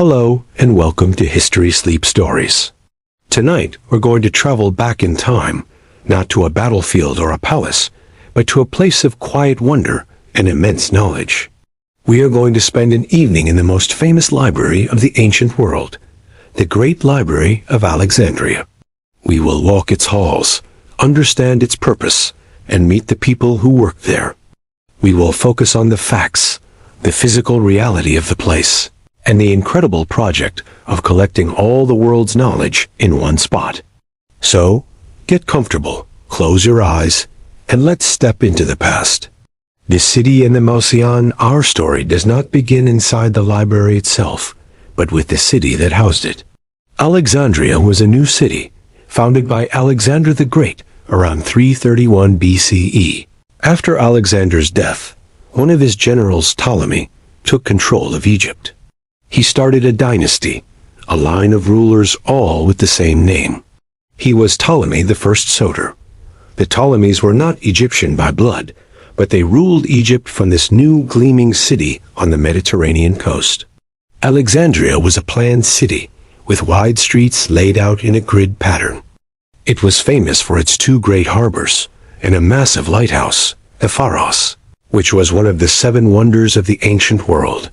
Hello and welcome to History Sleep Stories. Tonight we're going to travel back in time, not to a battlefield or a palace, but to a place of quiet wonder and immense knowledge. We are going to spend an evening in the most famous library of the ancient world, the Great Library of Alexandria. We will walk its halls, understand its purpose, and meet the people who work there. We will focus on the facts, the physical reality of the place, and the incredible project of collecting all the world's knowledge in one spot. So, get comfortable, close your eyes, and let's step into the past. The city and the Mausoleum, our story does not begin inside the library itself, but with the city that housed it. Alexandria was a new city, founded by Alexander the Great around 331 BCE. After Alexander's death, one of his generals, Ptolemy, took control of Egypt. He started a dynasty, a line of rulers all with the same name. He was Ptolemy the First Soter. The Ptolemies were not Egyptian by blood, but they ruled Egypt from this new gleaming city on the Mediterranean coast. Alexandria was a planned city, with wide streets laid out in a grid pattern. It was famous for its two great harbors, and a massive lighthouse, the Pharos, which was one of the seven wonders of the ancient world.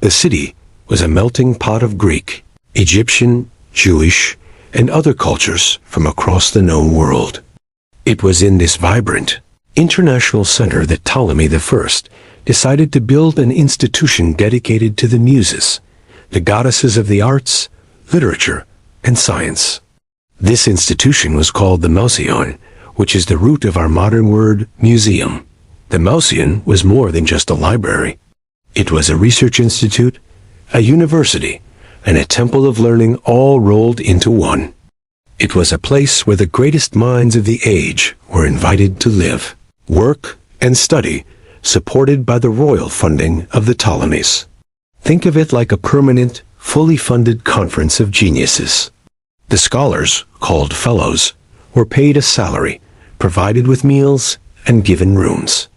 The city was a melting pot of Greek, Egyptian, Jewish, and other cultures from across the known world. It was in this vibrant, international center that Ptolemy I decided to build an institution dedicated to the Muses, the goddesses of the arts, literature, and science. This institution was called the Mausoleum, which is the root of our modern word museum. The Mausoleum was more than just a library. It was a research institute, a university, and a temple of learning all rolled into one. It was a place where the greatest minds of the age were invited to live, work, and study, supported by the royal funding of the Ptolemies. Think of it like a permanent, fully funded conference of geniuses. The scholars, called fellows, were paid a salary, provided with meals, and given rooms.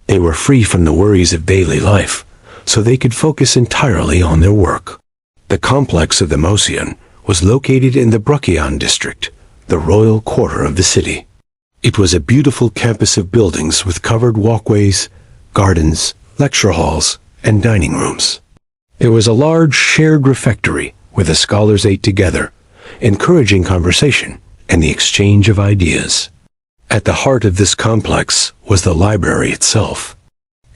They were free from the worries of daily life, so they could focus entirely on their work. The complex of the Mausoleum was located in the Bruchion district, the royal quarter of the city. It was a beautiful campus of buildings with covered walkways, gardens, lecture halls, and dining rooms. There was a large shared refectory where the scholars ate together, encouraging conversation and the exchange of ideas. At the heart of this complex was the library itself.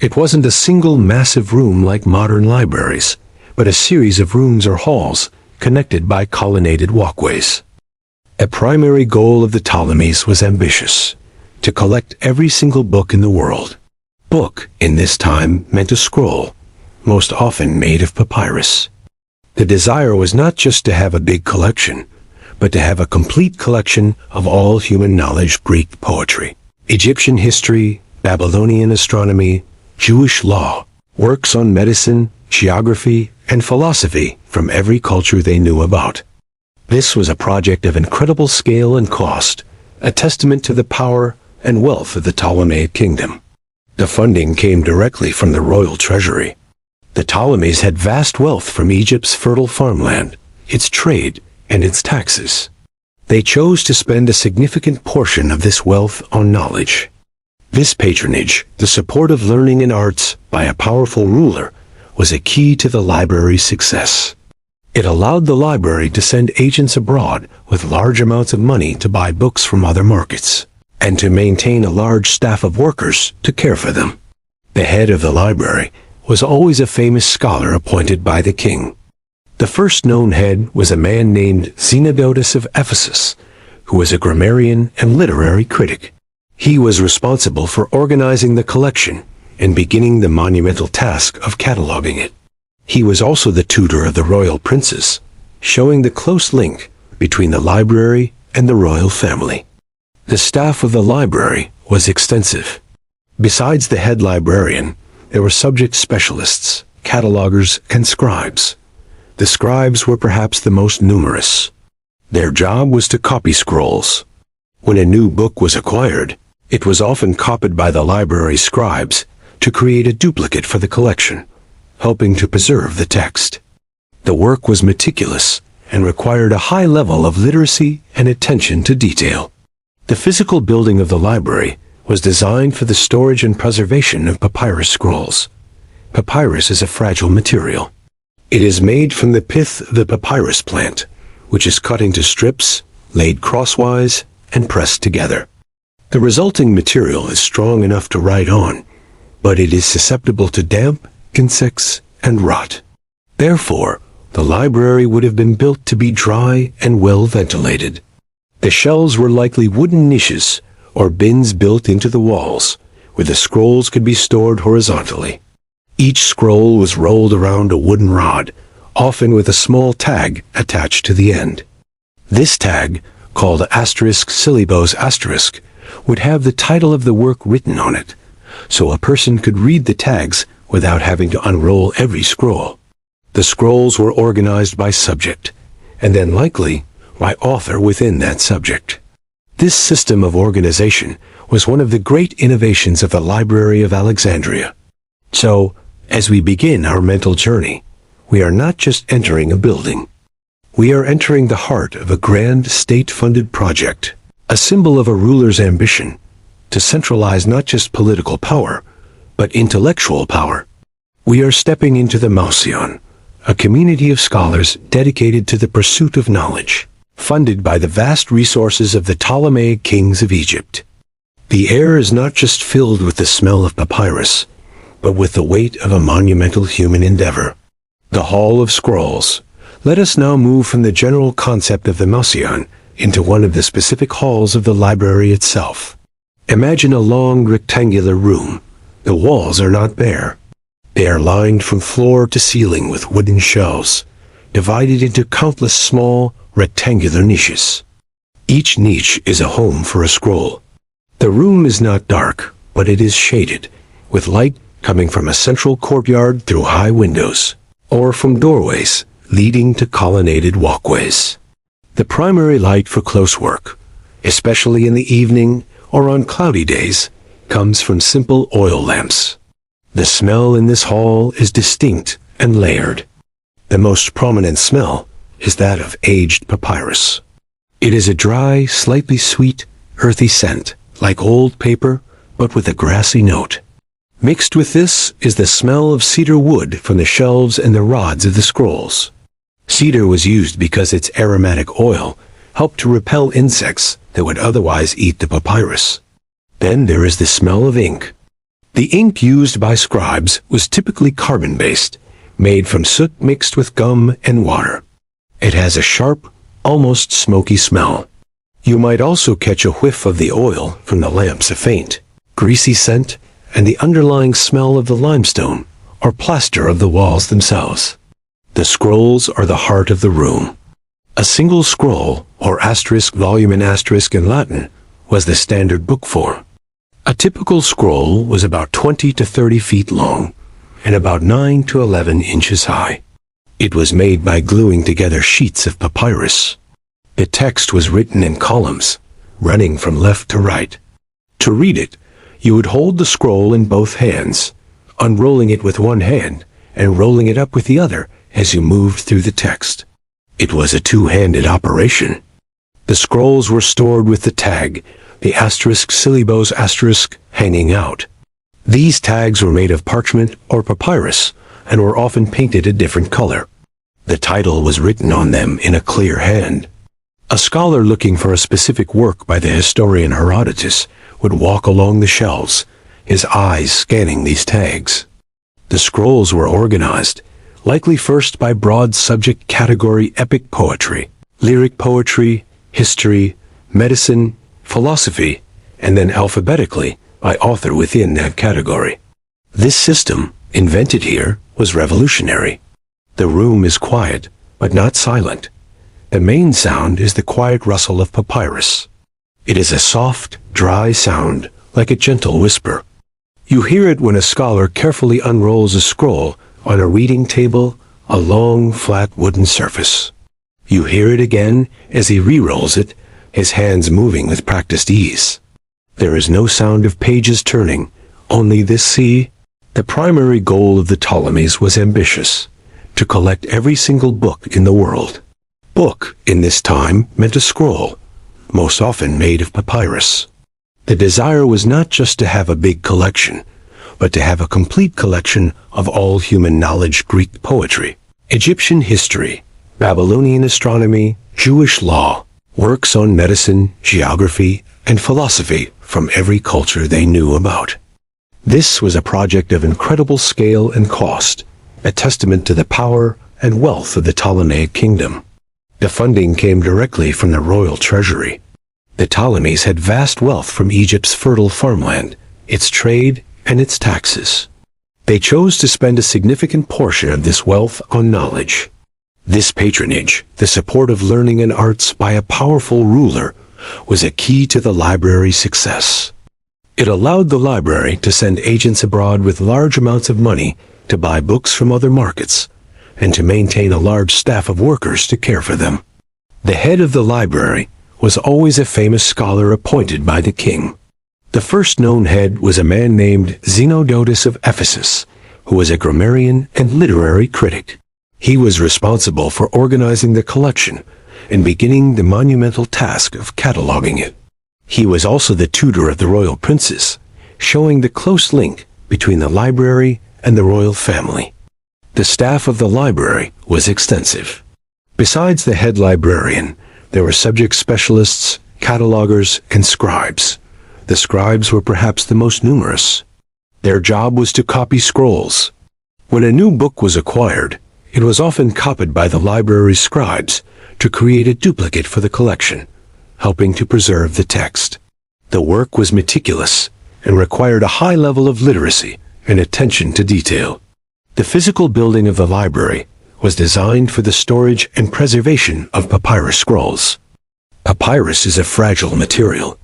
It wasn't a single massive room like modern libraries, but a series of rooms or halls connected by colonnaded walkways. A primary goal of the Ptolemies was ambitious: to collect every single book in the world. Book, in this time, meant a scroll, most often made of papyrus. The desire was not just to have a big collection, but to have a complete collection of all human knowledge: Greek poetry, Egyptian history, Babylonian astronomy, Jewish law, works on medicine, geography, and philosophy from every culture they knew about. This was a project of incredible scale and cost, a testament to the power and wealth of the Ptolemaic kingdom. The funding came directly from the royal treasury. The Ptolemies had vast wealth from Egypt's fertile farmland, its trade, and its taxes. They chose to spend a significant portion of this wealth on knowledge. This patronage, the support of learning and arts by a powerful ruler, was a key to the library's success. It allowed the library to send agents abroad with large amounts of money to buy books from other markets, and to maintain a large staff of workers to care for them. The head of the library was always a famous scholar appointed by the king. The first known head was a man named Xenodotus of Ephesus, who was a grammarian and literary critic. He was responsible for organizing the collection and beginning the monumental task of cataloging it. He was also the tutor of the royal princes, showing the close link between the library and the royal family. The staff of the library was extensive. Besides the head librarian, there were subject specialists, catalogers, and scribes. The scribes were perhaps the most numerous. Their job was to copy scrolls. When a new book was acquired, it was often copied by the library scribes to create a duplicate for the collection, helping to preserve the text. The work was meticulous and required a high level of literacy and attention to detail. The physical building of the library was designed for the storage and preservation of papyrus scrolls. Papyrus is a fragile material. It is made from the pith of the papyrus plant, which is cut into strips, laid crosswise, and pressed together. The resulting material is strong enough to write on, but it is susceptible to damp, insects, and rot. Therefore, the library would have been built to be dry and well ventilated. The shelves were likely wooden niches or bins built into the walls, where the scrolls could be stored horizontally. Each scroll was rolled around a wooden rod, often with a small tag attached to the end. This tag, called *syllabos*, would have the title of the work written on it, so a person could read the tags without having to unroll every scroll. The scrolls were organized by subject, and then likely by author within that subject. This system of organization was one of the great innovations of the Library of Alexandria. So, as we begin our mental journey, we are not just entering a building. We are entering the heart of a grand state-funded project, a symbol of a ruler's ambition to centralize not just political power, but intellectual power. We are stepping into the Mausion, a community of scholars dedicated to the pursuit of knowledge, funded by the vast resources of the Ptolemaic kings of Egypt. The air is not just filled with the smell of papyrus, but with the weight of a monumental human endeavor. The Hall of Scrolls. Let us now move from the general concept of the Mausion into one of the specific halls of the library itself. Imagine a long rectangular room. The walls are not bare. They are lined from floor to ceiling with wooden shelves, divided into countless small, rectangular niches. Each niche is a home for a scroll. The room is not dark, but it is shaded, with light coming from a central courtyard through high windows, or from doorways leading to colonnaded walkways. The primary light for close work, especially in the evening or on cloudy days, comes from simple oil lamps. The smell in this hall is distinct and layered. The most prominent smell is that of aged papyrus. It is a dry, slightly sweet, earthy scent, like old paper, but with a grassy note. Mixed with this is the smell of cedar wood from the shelves and the rods of the scrolls. Cedar was used because its aromatic oil helped to repel insects that would otherwise eat the papyrus. Then there is the smell of ink. The ink used by scribes was typically carbon-based, made from soot mixed with gum and water. It has a sharp, almost smoky smell. You might also catch a whiff of the oil from the lamps, a faint, greasy scent, and the underlying smell of the limestone or plaster of the walls themselves. The scrolls are the heart of the room. A single scroll, or asterisk volume in asterisk in Latin, was the standard book form. A typical scroll was about 20 to 30 feet long and about 9 to 11 inches high. It was made by gluing together sheets of papyrus. The text was written in columns, running from left to right. To read it, you would hold the scroll in both hands, unrolling it with one hand and rolling it up with the other as you moved through the text. It was a two-handed operation. The scrolls were stored with the tag, the *syllabos*, hanging out. These tags were made of parchment or papyrus and were often painted a different color. The title was written on them in a clear hand. A scholar looking for a specific work by the historian Herodotus would walk along the shelves, his eyes scanning these tags. The scrolls were organized, likely first by broad subject category epic poetry, lyric poetry, history, medicine, philosophy, and then alphabetically by author within that category. This system, invented here, was revolutionary. The room is quiet, but not silent. The main sound is the quiet rustle of papyrus. It is a soft, dry sound, like a gentle whisper. You hear it when a scholar carefully unrolls a scroll on a reading table, a long, flat wooden surface. You hear it again as he re-rolls it, his hands moving with practiced ease. There is no sound of pages turning, only this sea. The primary goal of the Ptolemies was ambitious, to collect every single book in the world. Book, in this time, meant a scroll, most often made of papyrus. The desire was not just to have a big collection, but to have a complete collection of all human knowledge: Greek poetry, Egyptian history, Babylonian astronomy, Jewish law, works on medicine, geography, and philosophy from every culture they knew about. This was a project of incredible scale and cost, a testament to the power and wealth of the Ptolemaic kingdom. The funding came directly from the royal treasury. The Ptolemies had vast wealth from Egypt's fertile farmland, its trade, and its taxes. They chose to spend a significant portion of this wealth on knowledge. This patronage, the support of learning and arts by a powerful ruler, was a key to the library's success. It allowed the library to send agents abroad with large amounts of money to buy books from other markets, and to maintain a large staff of workers to care for them. The head of the library was always a famous scholar appointed by the king. The first known head was a man named Zenodotus of Ephesus, who was a grammarian and literary critic. He was responsible for organizing the collection and beginning the monumental task of cataloging it. He was also the tutor of the royal princes, showing the close link between the library and the royal family. The staff of the library was extensive. Besides the head librarian, there were subject specialists, catalogers, and scribes. The scribes were perhaps the most numerous. Their job was to copy scrolls. When a new book was acquired, it was often copied by the library's scribes to create a duplicate for the collection, helping to preserve the text. The work was meticulous and required a high level of literacy and attention to detail. The physical building of the library was designed for the storage and preservation of papyrus scrolls. Papyrus is a fragile material.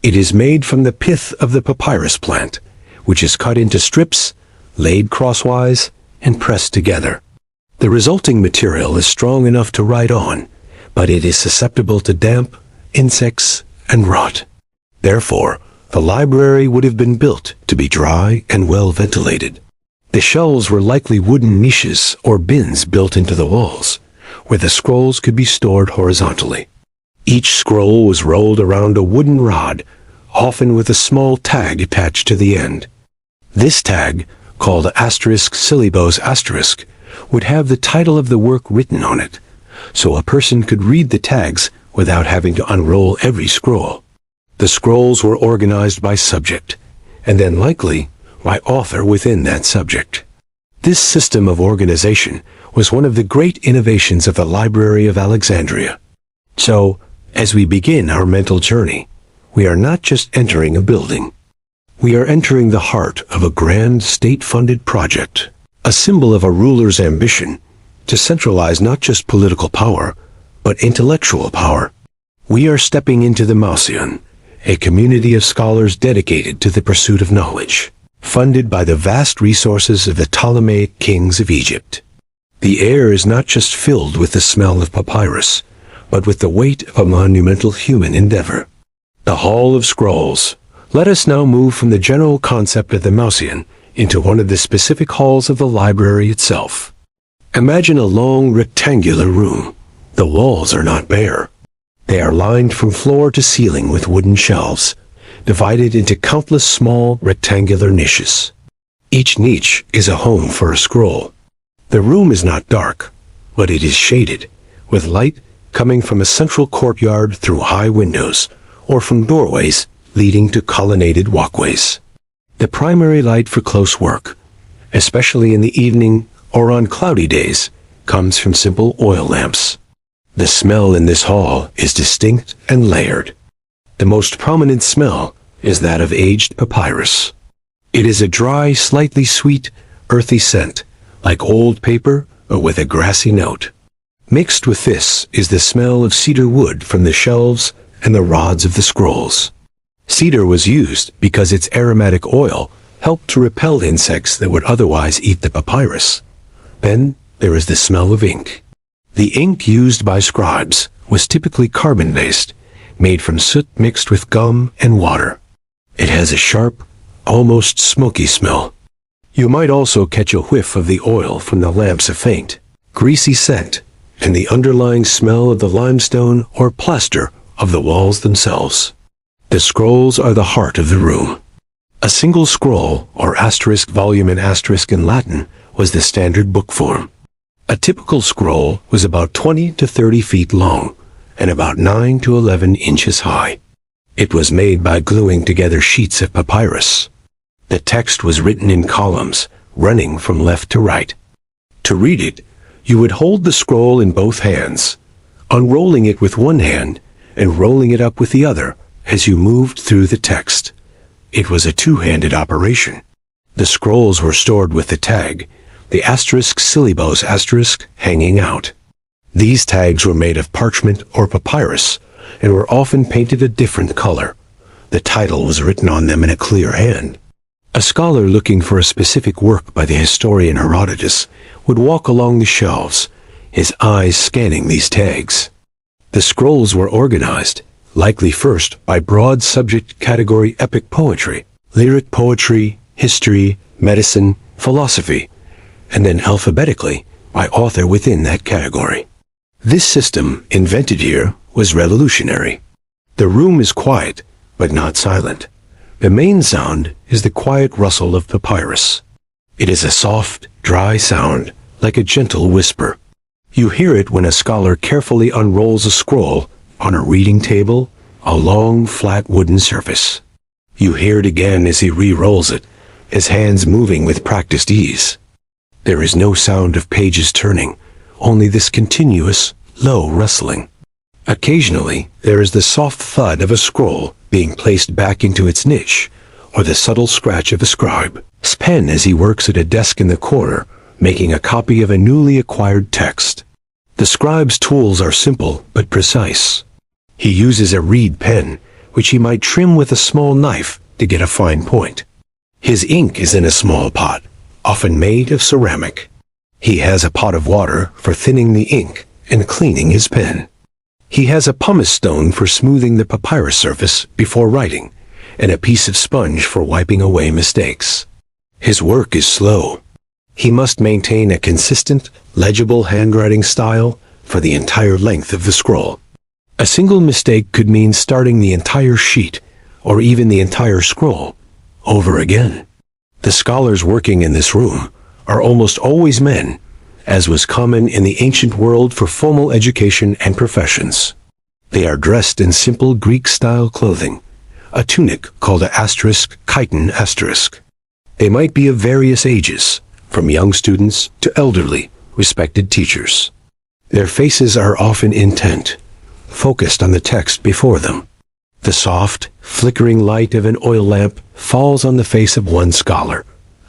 It is made from the pith of the papyrus plant, which is cut into strips, laid crosswise, and pressed together. The resulting material is strong enough to write on, but it is susceptible to damp, insects, and rot. Therefore, the library would have been built to be dry and well ventilated. The shelves were likely wooden niches or bins built into the walls, where the scrolls could be stored horizontally. Each scroll was rolled around a wooden rod, often with a small tag attached to the end. This tag, called *syllabos*, would have the title of the work written on it, so a person could read the tags without having to unroll every scroll. The scrolls were organized by subject, and then likely by author within that subject. This system of organization was one of the great innovations of the Library of Alexandria. So, as we begin our mental journey, we are not just entering a building. We are entering the heart of a grand state-funded project, a symbol of a ruler's ambition to centralize not just political power, but intellectual power. We are stepping into the Mausion, a community of scholars dedicated to the pursuit of knowledge, funded by the vast resources of the Ptolemaic kings of Egypt. The air is not just filled with the smell of papyrus, but with the weight of a monumental human endeavor. The Hall of Scrolls. Let us now move from the general concept of the Mausion into one of the specific halls of the library itself. Imagine a long rectangular room. The walls are not bare. They are lined from floor to ceiling with wooden shelves, divided into countless small rectangular niches. Each niche is a home for a scroll. The room is not dark, but it is shaded, with light coming from a central courtyard through high windows, or from doorways leading to colonnaded walkways. The primary light for close work, especially in the evening or on cloudy days, comes from simple oil lamps. The smell in this hall is distinct and layered. The most prominent smell is that of aged papyrus. It is a dry, slightly sweet, earthy scent, like old paper or with a grassy note. Mixed with this is the smell of cedar wood from the shelves and the rods of the scrolls. Cedar was used because its aromatic oil helped to repel insects that would otherwise eat the papyrus. Then there is the smell of ink. The ink used by scribes was typically carbon-based, made from soot mixed with gum and water. It has a sharp, almost smoky smell. You might also catch a whiff of the oil from the lamps of faint. greasy scent, and the underlying smell of the limestone or plaster of the walls themselves. The scrolls are the heart of the room. A single scroll, or asterisk volume and asterisk in Latin, was the standard book form. A typical scroll was about 20 to 30 feet long and about 9 to 11 inches high. It was made by gluing together sheets of papyrus. The text was written in columns, running from left to right. To read it, you would hold the scroll in both hands, unrolling it with one hand and rolling it up with the other as you moved through the text. It was a two-handed operation. The scrolls were stored with the tag, the asterisk syllabus asterisk, hanging out. These tags were made of parchment or papyrus and were often painted a different color. The title was written on them in a clear hand. A scholar looking for a specific work by the historian Herodotus would walk along the shelves, his eyes scanning these tags. The scrolls were organized, likely first by broad subject category epic poetry, lyric poetry, history, medicine, philosophy, and then alphabetically by author within that category. This system, invented here, was revolutionary. The room is quiet, but not silent. The main sound is the quiet rustle of papyrus. It is a soft, dry sound, like a gentle whisper. You hear it when a scholar carefully unrolls a scroll on a reading table, a long, flat wooden surface. You hear it again as he re-rolls it, his hands moving with practiced ease. There is no sound of pages turning, only this continuous, low rustling. Occasionally, there is the soft thud of a scroll being placed back into its niche, or the subtle scratch of a scribe's pen as he works at a desk in the corner, making a copy of a newly acquired text. The scribe's tools are simple but precise. He uses a reed pen, which he might trim with a small knife to get a fine point. His ink is in a small pot, often made of ceramic. He has a pot of water for thinning the ink and cleaning his pen. He has a pumice stone for smoothing the papyrus surface before writing, and a piece of sponge for wiping away mistakes. His work is slow. He must maintain a consistent, legible handwriting style for the entire length of the scroll. A single mistake could mean starting the entire sheet, or even the entire scroll, over again. The scholars working in this room are almost always men, as was common in the ancient world for formal education and professions. They are dressed in simple Greek-style clothing, a tunic called a asterisk chiton asterisk. They might be of various ages, from young students to elderly, respected teachers. Their faces are often intent, focused on the text before them. The soft, flickering light of an oil lamp falls on the face of one scholar,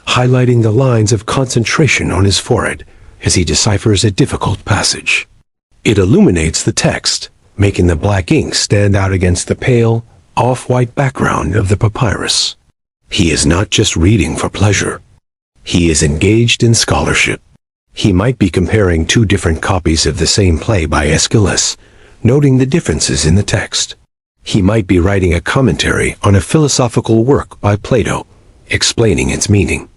highlighting the lines of concentration on his forehead as he deciphers a difficult passage. It illuminates the text, making the black ink stand out against the pale, off-white background of the papyrus. He is not just reading for pleasure. He is engaged in scholarship. He might be comparing two different copies of the same play by Aeschylus, noting the differences in the text. He might be writing a commentary on a philosophical work by Plato, explaining its meaning.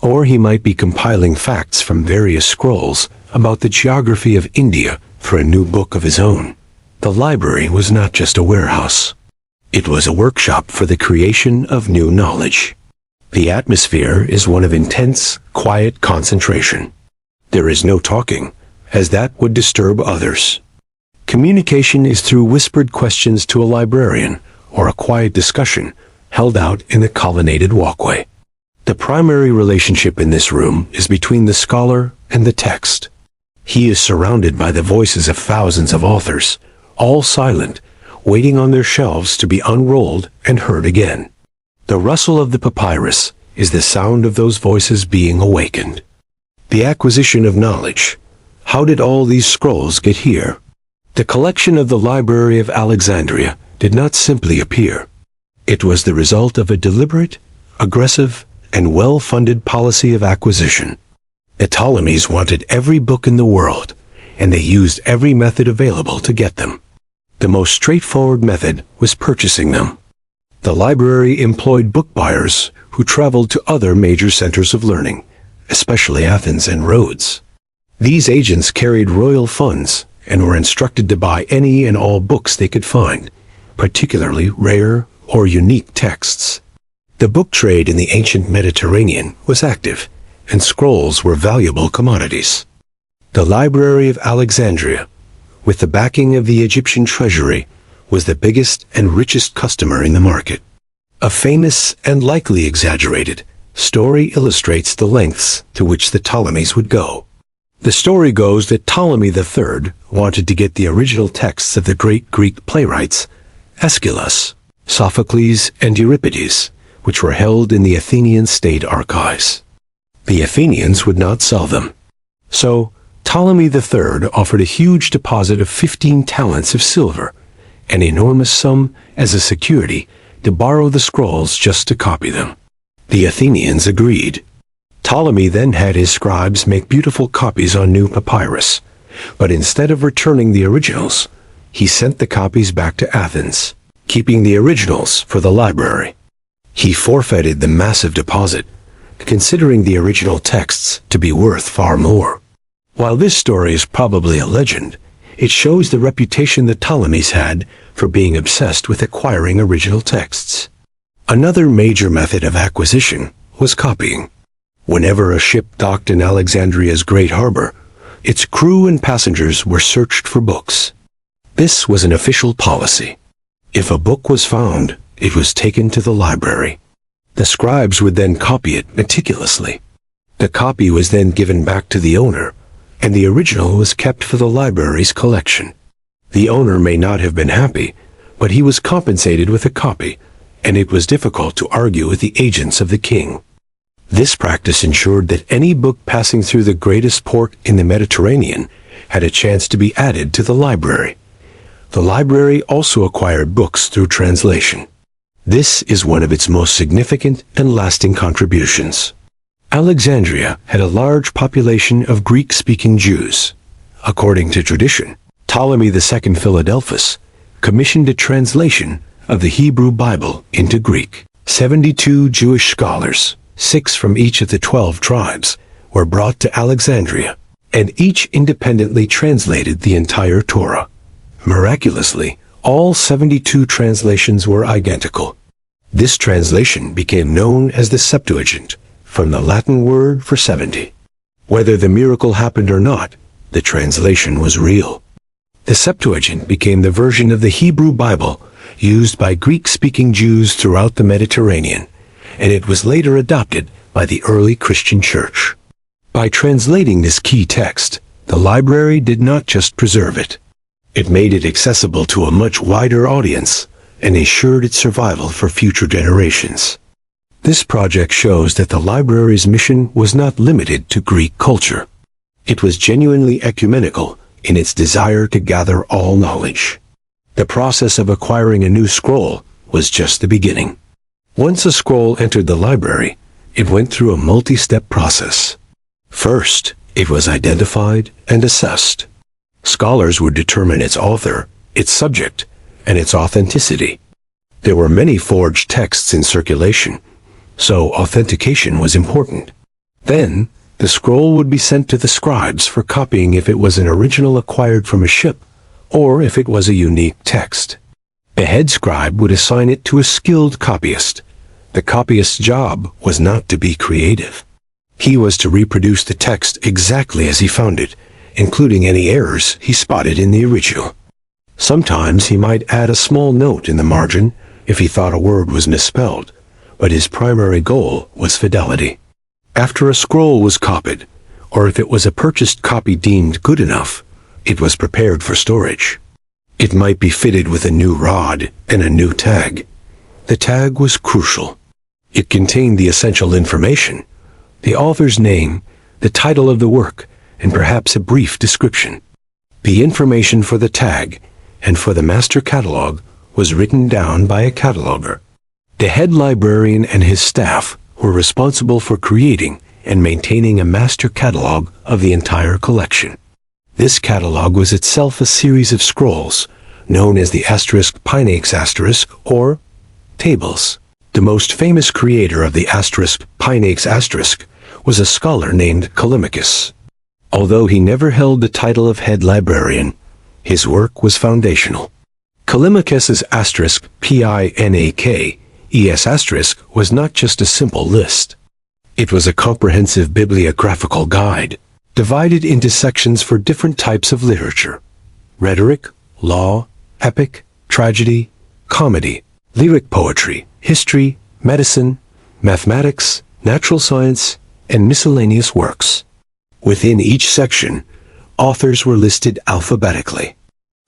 Or he might be compiling facts from various scrolls about the geography of India for a new book of his own. The library was not just a warehouse. It was a workshop for the creation of new knowledge. The atmosphere is one of intense, quiet concentration. There is no talking, as that would disturb others. Communication is through whispered questions to a librarian, or a quiet discussion held out in the colonnaded walkway. The primary relationship in this room is between the scholar and the text. He is surrounded by the voices of thousands of authors, all silent, waiting on their shelves to be unrolled and heard again. The rustle of the papyrus is the sound of those voices being awakened. The acquisition of knowledge. How did all these scrolls get here? The collection of the Library of Alexandria did not simply appear. It was the result of a deliberate, aggressive, and well-funded policy of acquisition. The Ptolemies wanted every book in the world, and they used every method available to get them. The most straightforward method was purchasing them. The library employed book buyers who traveled to other major centers of learning, especially Athens and Rhodes. These agents carried royal funds and were instructed to buy any and all books they could find, particularly rare or unique texts. The book trade in the ancient Mediterranean was active, and scrolls were valuable commodities. The Library of Alexandria, with the backing of the Egyptian treasury, was the biggest and richest customer in the market. A famous and likely exaggerated story illustrates the lengths to which the Ptolemies would go. The story goes that Ptolemy III wanted to get the original texts of the great Greek playwrights Aeschylus, Sophocles, and Euripides, which were held in the Athenian state archives. The Athenians would not sell them. So, Ptolemy III offered a huge deposit of 15 talents of silver, an enormous sum as a security to borrow the scrolls just to copy them. The Athenians agreed. Ptolemy then had his scribes make beautiful copies on new papyrus, but instead of returning the originals, he sent the copies back to Athens, keeping the originals for the library. He forfeited the massive deposit, considering the original texts to be worth far more. While this story is probably a legend, it shows the reputation the Ptolemies had for being obsessed with acquiring original texts. Another major method of acquisition was copying. Whenever a ship docked in Alexandria's great harbor, its crew and passengers were searched for books. This was an official policy. If a book was found, it was taken to the library. The scribes would then copy it meticulously. The copy was then given back to the owner, and the original was kept for the library's collection. The owner may not have been happy, but he was compensated with a copy, and it was difficult to argue with the agents of the king. This practice ensured that any book passing through the greatest port in the Mediterranean had a chance to be added to the library. The library also acquired books through translation. This is one of its most significant and lasting contributions. Alexandria had a large population of Greek-speaking Jews. According to tradition, Ptolemy II Philadelphus commissioned a translation of the Hebrew Bible into Greek. 72 Jewish scholars, 6 from each of the 12 tribes, were brought to Alexandria, and each independently translated the entire Torah. Miraculously, all 72 translations were identical. This translation became known as the Septuagint, from the Latin word for 70. Whether the miracle happened or not, the translation was real. The Septuagint became the version of the Hebrew Bible used by Greek-speaking Jews throughout the Mediterranean, and it was later adopted by the early Christian Church. By translating this key text, the library did not just preserve it. It made it accessible to a much wider audience and ensured its survival for future generations. This project shows that the library's mission was not limited to Greek culture. It was genuinely ecumenical in its desire to gather all knowledge. The process of acquiring a new scroll was just the beginning. Once a scroll entered the library, it went through a multi-step process. First, it was identified and assessed. Scholars would determine its author, its subject, and its authenticity. There were many forged texts in circulation, so authentication was important. Then, the scroll would be sent to the scribes for copying if it was an original acquired from a ship, or if it was a unique text. The head scribe would assign it to a skilled copyist. The copyist's job was not to be creative. He was to reproduce the text exactly as he found it, including any errors he spotted in the original. Sometimes he might add a small note in the margin if he thought a word was misspelled, but his primary goal was fidelity. After a scroll was copied, or if it was a purchased copy deemed good enough, it was prepared for storage. It might be fitted with a new rod and a new tag. The tag was crucial. It contained the essential information, the author's name, the title of the work, and perhaps a brief description. The information for the tag and for the master catalog was written down by a cataloger. The head librarian and his staff were responsible for creating and maintaining a master catalog of the entire collection. This catalog was itself a series of scrolls, known as the **Pinax** or tables. The most famous creator of the **Pinax** was a scholar named Callimachus. Although he never held the title of head librarian, his work was foundational. Callimachus's *pinnacle* was not just a simple list. It was a comprehensive bibliographical guide, divided into sections for different types of literature: rhetoric, law, epic, tragedy, comedy, lyric poetry, history, medicine, mathematics, natural science, and miscellaneous works. Within each section, authors were listed alphabetically.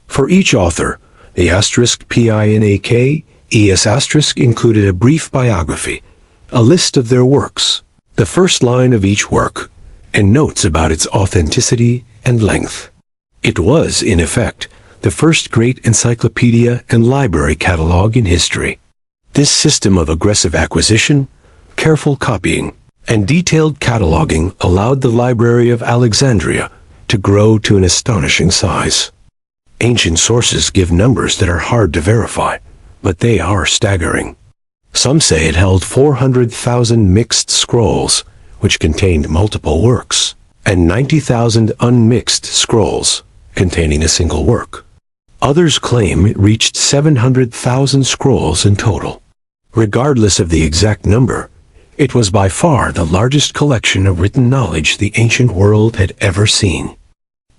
For each author, the *pinnacle* included a brief biography, a list of their works, the first line of each work, and notes about its authenticity and length. It was, in effect, the first great encyclopedia and library catalog in history. This system of aggressive acquisition, careful copying, and detailed cataloging allowed the Library of Alexandria to grow to an astonishing size. Ancient sources give numbers that are hard to verify, but they are staggering. Some say it held 400,000 mixed scrolls, which contained multiple works, and 90,000 unmixed scrolls, containing a single work. Others claim it reached 700,000 scrolls in total. Regardless of the exact number, it was by far the largest collection of written knowledge the ancient world had ever seen.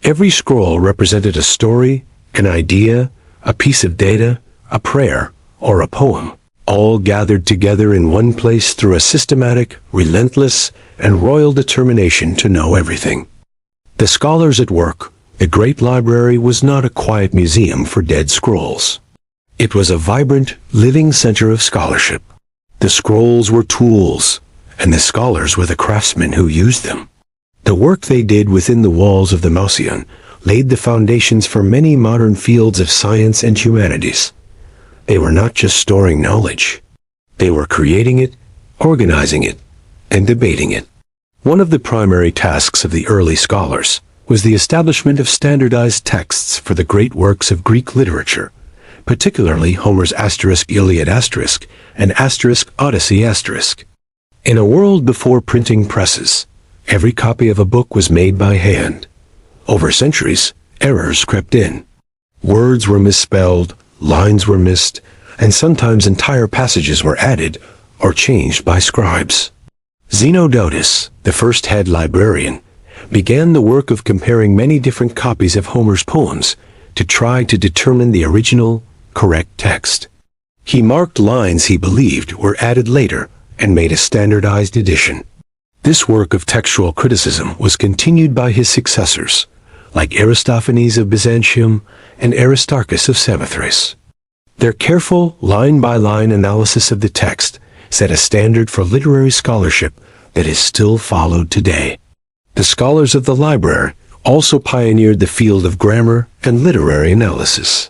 Every scroll represented a story, an idea, a piece of data, a prayer, or a poem, all gathered together in one place through a systematic, relentless, and royal determination to know everything. The scholars at work, the great library was not a quiet museum for dead scrolls. It was a vibrant, living center of scholarship. The scrolls were tools, and the scholars were the craftsmen who used them. The work they did within the walls of the Mausoleum laid the foundations for many modern fields of science and humanities. They were not just storing knowledge. They were creating it, organizing it, and debating it. One of the primary tasks of the early scholars was the establishment of standardized texts for the great works of Greek literature, particularly Homer's *Iliad* and *Odyssey*. In a world before printing presses, every copy of a book was made by hand. Over centuries, errors crept in. Words were misspelled, lines were missed, and sometimes entire passages were added or changed by scribes. Zenodotus, the first head librarian, began the work of comparing many different copies of Homer's poems to try to determine the original, correct text. He marked lines he believed were added later and made a standardized edition. This work of textual criticism was continued by his successors, like Aristophanes of Byzantium and Aristarchus of Samothrace. Their careful, line-by-line analysis of the text set a standard for literary scholarship that is still followed today. The scholars of the library also pioneered the field of grammar and literary analysis.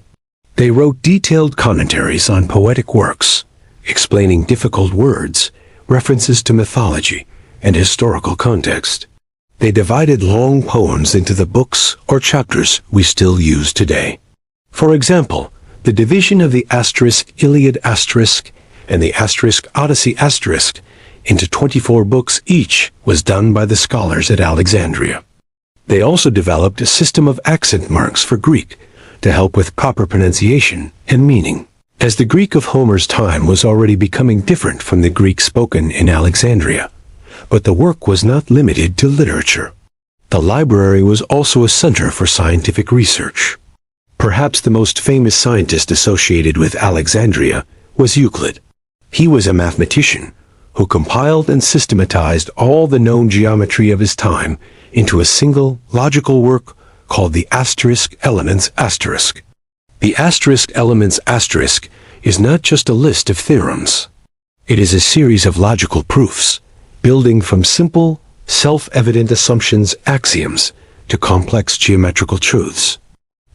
They wrote detailed commentaries on poetic works, explaining difficult words, references to mythology, and historical context. They divided long poems into the books or chapters we still use today. For example, the division of the *Iliad* and the *Odyssey* into 24 books each was done by the scholars at Alexandria. They also developed a system of accent marks for Greek to help with proper pronunciation and meaning, as the Greek of Homer's time was already becoming different from the Greek spoken in Alexandria. But the work was not limited to literature. The library was also a center for scientific research. Perhaps the most famous scientist associated with Alexandria was Euclid. He was a mathematician who compiled and systematized all the known geometry of his time into a single logical work called the *Elements*. The *Elements* is not just a list of theorems. It is a series of logical proofs, building from simple, self-evident assumptions, axioms, to complex geometrical truths.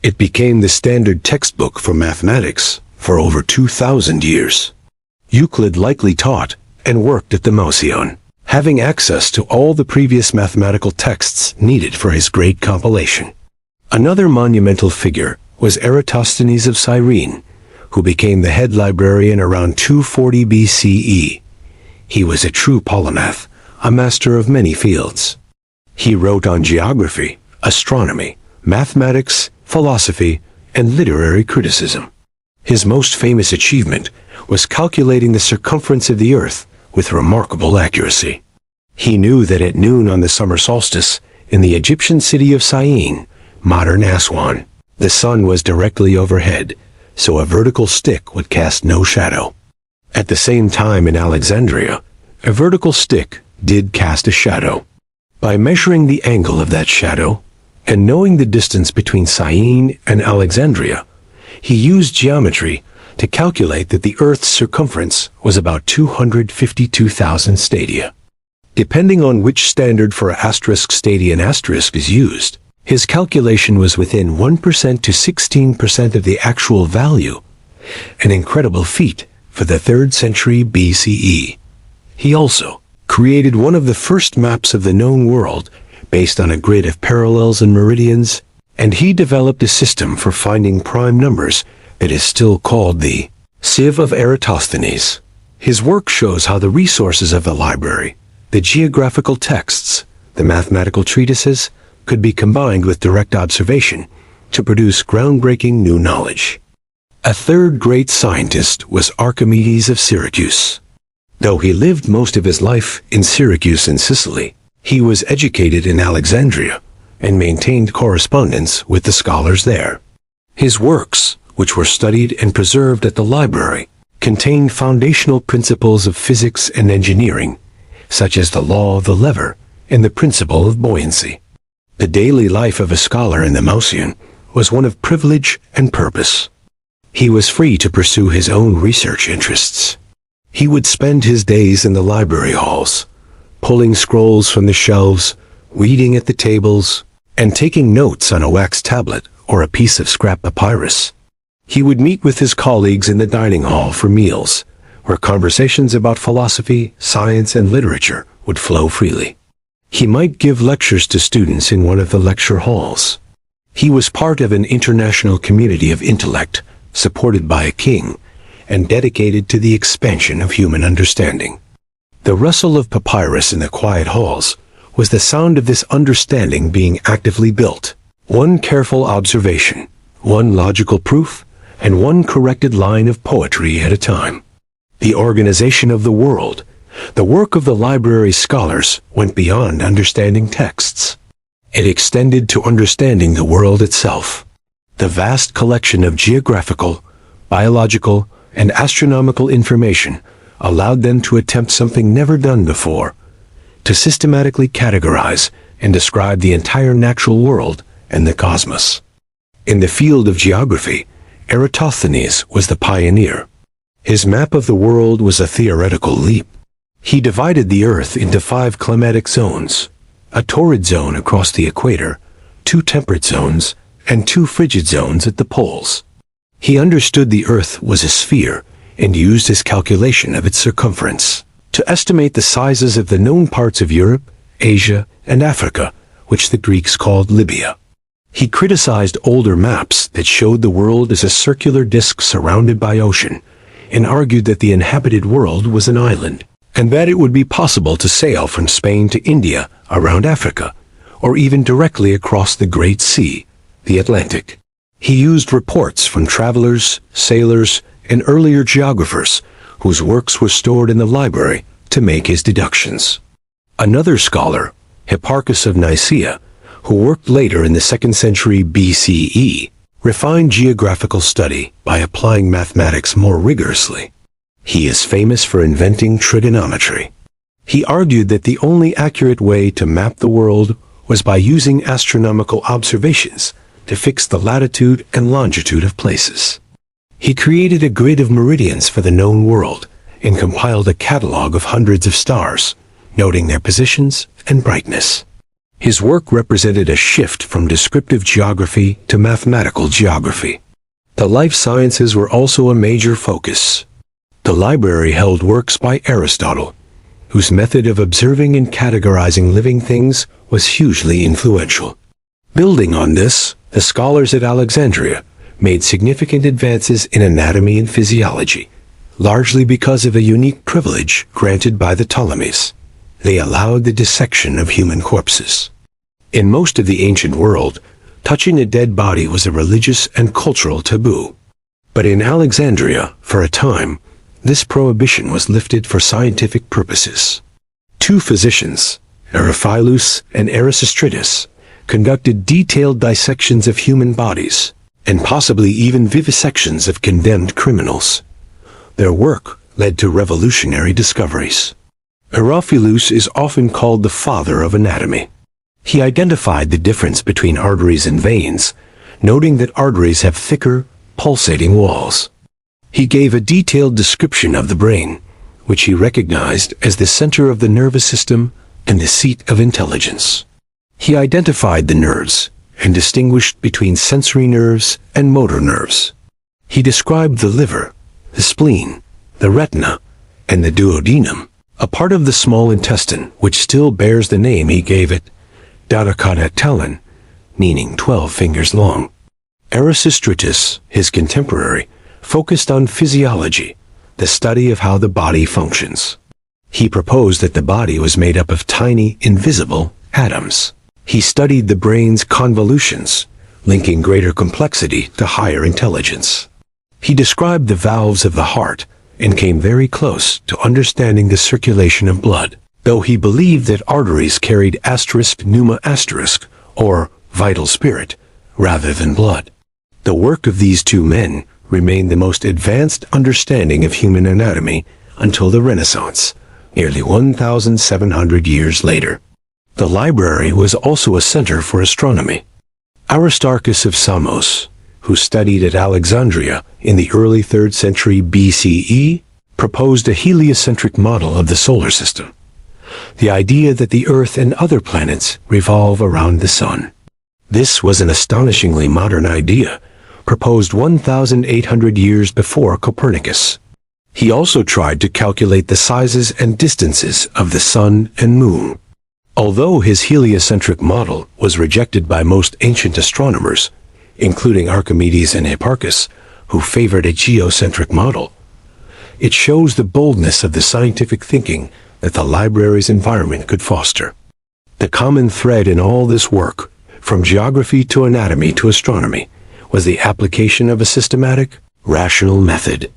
It became the standard textbook for mathematics for over 2,000 years. Euclid likely taught and worked at the Mausoleum, having access to all the previous mathematical texts needed for his great compilation. Another monumental figure was Eratosthenes of Cyrene, who became the head librarian around 240 BCE. He was a true polymath, a master of many fields. He wrote on geography, astronomy, mathematics, philosophy, and literary criticism. His most famous achievement was calculating the circumference of the Earth with remarkable accuracy. He knew that at noon on the summer solstice, in the Egyptian city of Syene, modern Aswan, the sun was directly overhead, so a vertical stick would cast no shadow. At the same time in Alexandria, a vertical stick did cast a shadow. By measuring the angle of that shadow, and knowing the distance between Syene and Alexandria, he used geometry to calculate that the Earth's circumference was about 252,000 stadia. Depending on which standard for stadia and asterisk is used, his calculation was within 1% to 16% of the actual value, an incredible feat for the 3rd century BCE. He also created one of the first maps of the known world based on a grid of parallels and meridians, and he developed a system for finding prime numbers that is still called the Sieve of Eratosthenes. His work shows how the resources of the library, the geographical texts, the mathematical treatises, could be combined with direct observation to produce groundbreaking new knowledge. A third great scientist was Archimedes of Syracuse. Though he lived most of his life in Syracuse in Sicily, he was educated in Alexandria and maintained correspondence with the scholars there. His works, which were studied and preserved at the library, contained foundational principles of physics and engineering, such as the law of the lever and the principle of buoyancy. The daily life of a scholar in the Mausian was one of privilege and purpose. He was free to pursue his own research interests. He would spend his days in the library halls, pulling scrolls from the shelves, reading at the tables, and taking notes on a wax tablet or a piece of scrap papyrus. He would meet with his colleagues in the dining hall for meals, where conversations about philosophy, science, and literature would flow freely. He might give lectures to students in one of the lecture halls. He was part of an international community of intellect, supported by a king, and dedicated to the expansion of human understanding. The rustle of papyrus in the quiet halls was the sound of this understanding being actively built. One careful observation, one logical proof, and one corrected line of poetry at a time. The organization of the world, the work of the library's scholars, went beyond understanding texts. It extended to understanding the world itself. The vast collection of geographical, biological, and astronomical information allowed them to attempt something never done before, to systematically categorize and describe the entire natural world and the cosmos. In the field of geography, Eratosthenes was the pioneer. His map of the world was a theoretical leap. He divided the Earth into 5 climatic zones, a torrid zone across the equator, 2 temperate zones, and 2 frigid zones at the poles. He understood the Earth was a sphere and used his calculation of its circumference to estimate the sizes of the known parts of Europe, Asia, and Africa, which the Greeks called Libya. He criticized older maps that showed the world as a circular disk surrounded by ocean, and argued that the inhabited world was an island, and that it would be possible to sail from Spain to India around Africa, or even directly across the Great Sea, the Atlantic. He used reports from travelers, sailors, and earlier geographers whose works were stored in the library to make his deductions. Another scholar, Hipparchus of Nicaea, who worked later in the 2nd century BCE, refined geographical study by applying mathematics more rigorously. He is famous for inventing trigonometry. He argued that the only accurate way to map the world was by using astronomical observations to fix the latitude and longitude of places. He created a grid of meridians for the known world and compiled a catalog of hundreds of stars, noting their positions and brightness. His work represented a shift from descriptive geography to mathematical geography. The life sciences were also a major focus. The library held works by Aristotle, whose method of observing and categorizing living things was hugely influential. Building on this, the scholars at Alexandria made significant advances in anatomy and physiology, largely because of a unique privilege granted by the Ptolemies. They allowed the dissection of human corpses. In most of the ancient world, touching a dead body was a religious and cultural taboo. But in Alexandria, for a time, this prohibition was lifted for scientific purposes. Two physicians, Eryphilus and Erasistratus, conducted detailed dissections of human bodies, and possibly even vivisections of condemned criminals. Their work led to revolutionary discoveries. Eryphilus is often called the father of anatomy. He identified the difference between arteries and veins, noting that arteries have thicker, pulsating walls. He gave a detailed description of the brain, which he recognized as the center of the nervous system and the seat of intelligence. He identified the nerves and distinguished between sensory nerves and motor nerves. He described the liver, the spleen, the retina, and the duodenum, a part of the small intestine which still bears the name he gave it, dodecadatelon, meaning 12 fingers long. Erasistratus, his contemporary, focused on physiology, the study of how the body functions. He proposed that the body was made up of tiny, invisible atoms. He studied the brain's convolutions, linking greater complexity to higher intelligence. He described the valves of the heart and came very close to understanding the circulation of blood, though he believed that arteries carried pneuma or vital spirit, rather than blood. The work of these two men remained the most advanced understanding of human anatomy until the Renaissance, nearly 1,700 years later. The library was also a center for astronomy. Aristarchus of Samos, who studied at Alexandria in the early 3rd century BCE, proposed a heliocentric model of the solar system, the idea that the Earth and other planets revolve around the Sun. This was an astonishingly modern idea, proposed 1,800 years before Copernicus. He also tried to calculate the sizes and distances of the Sun and Moon. Although his heliocentric model was rejected by most ancient astronomers, including Archimedes and Hipparchus, who favored a geocentric model, it shows the boldness of the scientific thinking that the library's environment could foster. The common thread in all this work, from geography to anatomy to astronomy, was the application of a systematic, rational method.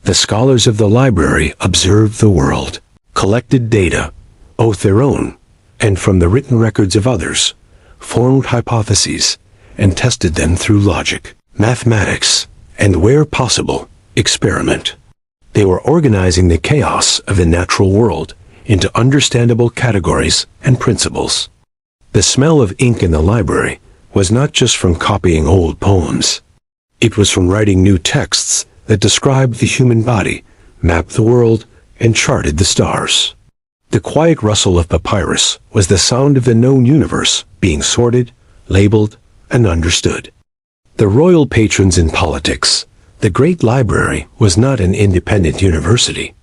The scholars of the library observed the world, collected data, both their own and from the written records of others, formed hypotheses, and tested them through logic, mathematics, and where possible, experiment. They were organizing the chaos of the natural world into understandable categories and principles. The smell of ink in the library was not just from copying old poems. It was from writing new texts that described the human body, mapped the world, and charted the stars. The quiet rustle of papyrus was the sound of the known universe being sorted, labeled, and understood. The royal patrons in politics, the great library was not an independent university.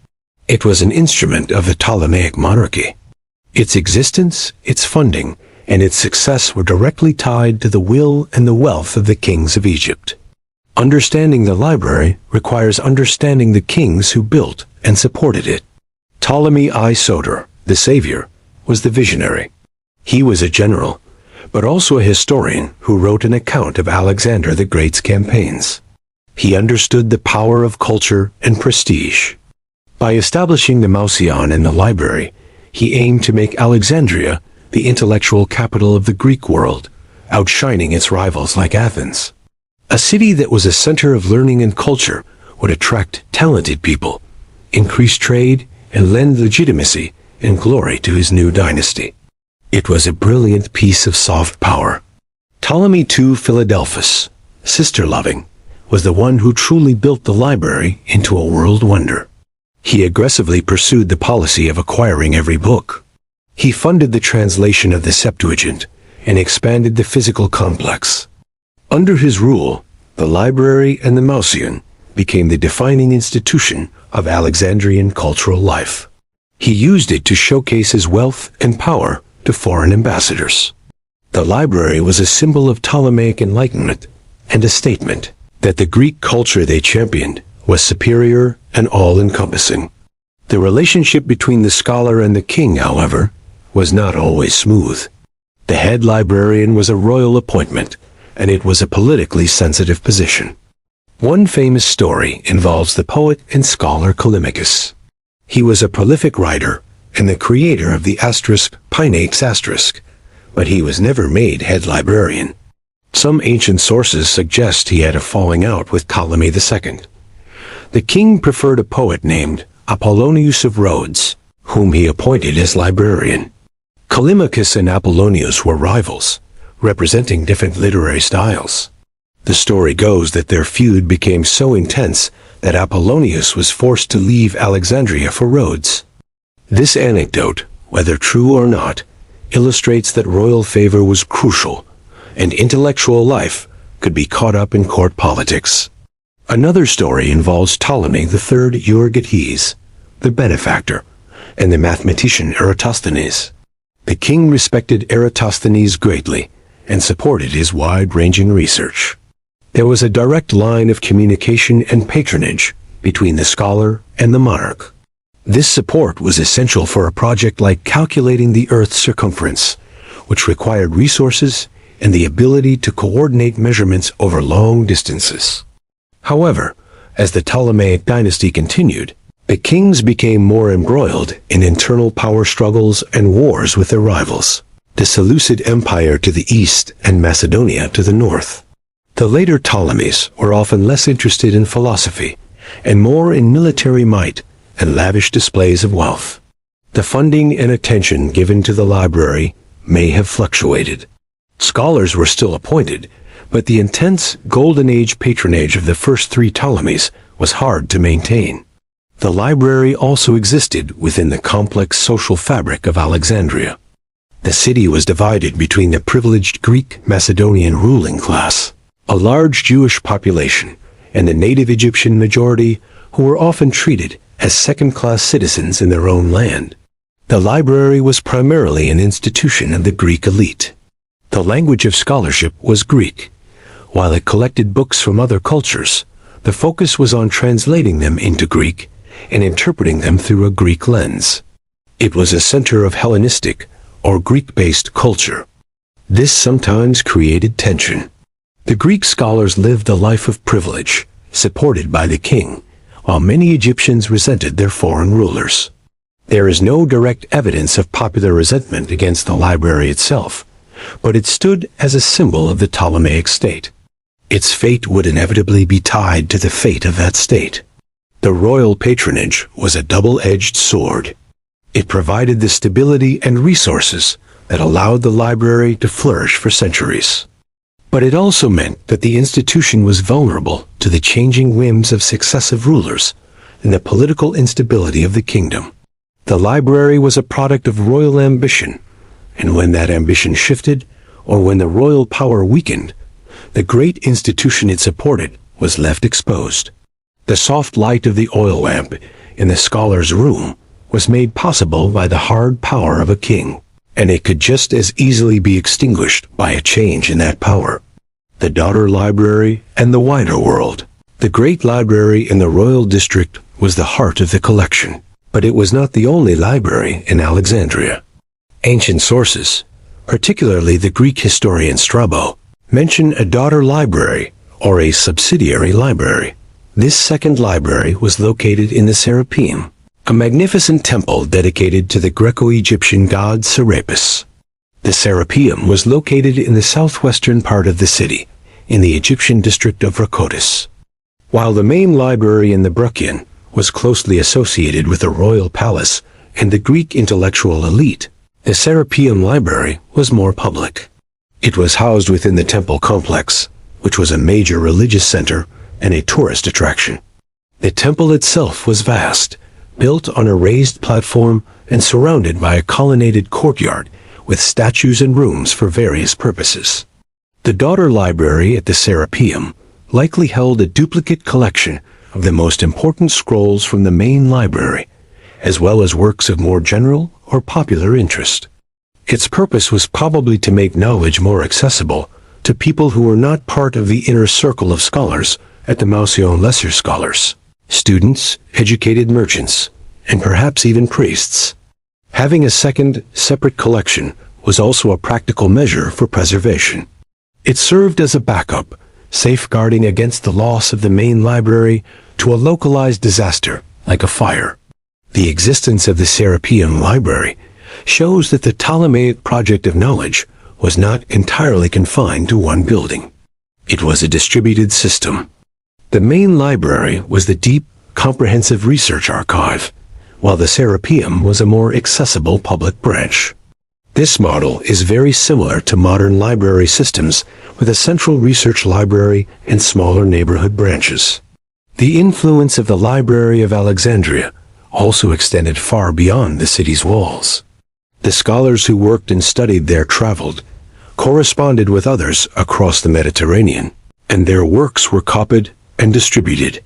It was an instrument of the Ptolemaic monarchy. Its existence, its funding, and its success were directly tied to the will and the wealth of the kings of Egypt. Understanding the library requires understanding the kings who built and supported it. Ptolemy I Soter, the savior, was the visionary. He was a general, but also a historian who wrote an account of Alexander the Great's campaigns. He understood the power of culture and prestige. By establishing the Mouseion and the library, he aimed to make Alexandria the intellectual capital of the Greek world, outshining its rivals like Athens. A city that was a center of learning and culture would attract talented people, increase trade, and lend legitimacy and glory to his new dynasty. It was a brilliant piece of soft power. Ptolemy II Philadelphus, sister-loving, was the one who truly built the library into a world wonder. He aggressively pursued the policy of acquiring every book. He funded the translation of the Septuagint and expanded the physical complex. Under his rule, the library and the Mouseion became the defining institution of Alexandrian cultural life. He used it to showcase his wealth and power to foreign ambassadors. The library was a symbol of Ptolemaic enlightenment and a statement that the Greek culture they championed was superior and all-encompassing. The relationship between the scholar and the king, however, was not always smooth. The head librarian was a royal appointment, and it was a politically sensitive position. One famous story involves the poet and scholar Callimachus. He was a prolific writer and the creator of the pinnacle, but he was never made head librarian. Some ancient sources suggest he had a falling out with Ptolemy II. The king preferred a poet named Apollonius of Rhodes, whom he appointed as librarian. Callimachus and Apollonius were rivals, representing different literary styles. The story goes that their feud became so intense that Apollonius was forced to leave Alexandria for Rhodes. This anecdote, whether true or not, illustrates that royal favor was crucial, and intellectual life could be caught up in court politics. Another story involves Ptolemy III Euergetes, the benefactor, and the mathematician Eratosthenes. The king respected Eratosthenes greatly and supported his wide-ranging research. There was a direct line of communication and patronage between the scholar and the monarch. This support was essential for a project like calculating the Earth's circumference, which required resources and the ability to coordinate measurements over long distances. However, as the Ptolemaic dynasty continued, the kings became more embroiled in internal power struggles and wars with their rivals, the Seleucid Empire to the east and Macedonia to the north. The later Ptolemies were often less interested in philosophy and more in military might and lavish displays of wealth. The funding and attention given to the library may have fluctuated. Scholars were still appointed, but the intense Golden Age patronage of the first three Ptolemies was hard to maintain. The library also existed within the complex social fabric of Alexandria. The city was divided between the privileged Greek Macedonian ruling class, a large Jewish population, and the native Egyptian majority who were often treated as second-class citizens in their own land. The library was primarily an institution of the Greek elite. The language of scholarship was Greek. While it collected books from other cultures, the focus was on translating them into Greek and interpreting them through a Greek lens. It was a center of Hellenistic or Greek-based culture. This sometimes created tension. The Greek scholars lived a life of privilege, supported by the king, while many Egyptians resented their foreign rulers. There is no direct evidence of popular resentment against the library itself, but it stood as a symbol of the Ptolemaic state. Its fate would inevitably be tied to the fate of that state. The royal patronage was a double-edged sword. It provided the stability and resources that allowed the library to flourish for centuries. But it also meant that the institution was vulnerable to the changing whims of successive rulers and the political instability of the kingdom. The library was a product of royal ambition, and when that ambition shifted, or when the royal power weakened, the great institution it supported was left exposed. The soft light of the oil lamp in the scholar's room was made possible by the hard power of a king, and it could just as easily be extinguished by a change in that power. The daughter library and the wider world. The great library in the royal district was the heart of the collection, but it was not the only library in Alexandria. Ancient sources, particularly the Greek historian Strabo, mention a daughter library or a subsidiary library. This second library was located in the Serapeum, a magnificent temple dedicated to the Greco-Egyptian god Serapis. The Serapeum was located in the southwestern part of the city, in the Egyptian district of Rhakotis. While the main library in the Bruchion was closely associated with the royal palace and the Greek intellectual elite, the Serapeum library was more public. It was housed within the temple complex, which was a major religious center and a tourist attraction. The temple itself was vast, built on a raised platform and surrounded by a colonnaded courtyard with statues and rooms for various purposes. The daughter library at the Serapeum likely held a duplicate collection of the most important scrolls from the main library, as well as works of more general or popular interest. Its purpose was probably to make knowledge more accessible to people who were not part of the inner circle of scholars at the Mausion lesser scholars, students, educated merchants, and perhaps even priests. Having a second, separate collection was also a practical measure for preservation. It served as a backup, safeguarding against the loss of the main library to a localized disaster, like a fire. The existence of the Serapeum Library shows that the Ptolemaic project of knowledge was not entirely confined to one building. It was a distributed system. The main library was the deep, comprehensive research archive, while the Serapeum was a more accessible public branch. This model is very similar to modern library systems with a central research library and smaller neighborhood branches. The influence of the Library of Alexandria also extended far beyond the city's walls. The scholars who worked and studied there traveled, corresponded with others across the Mediterranean, and their works were copied and distributed.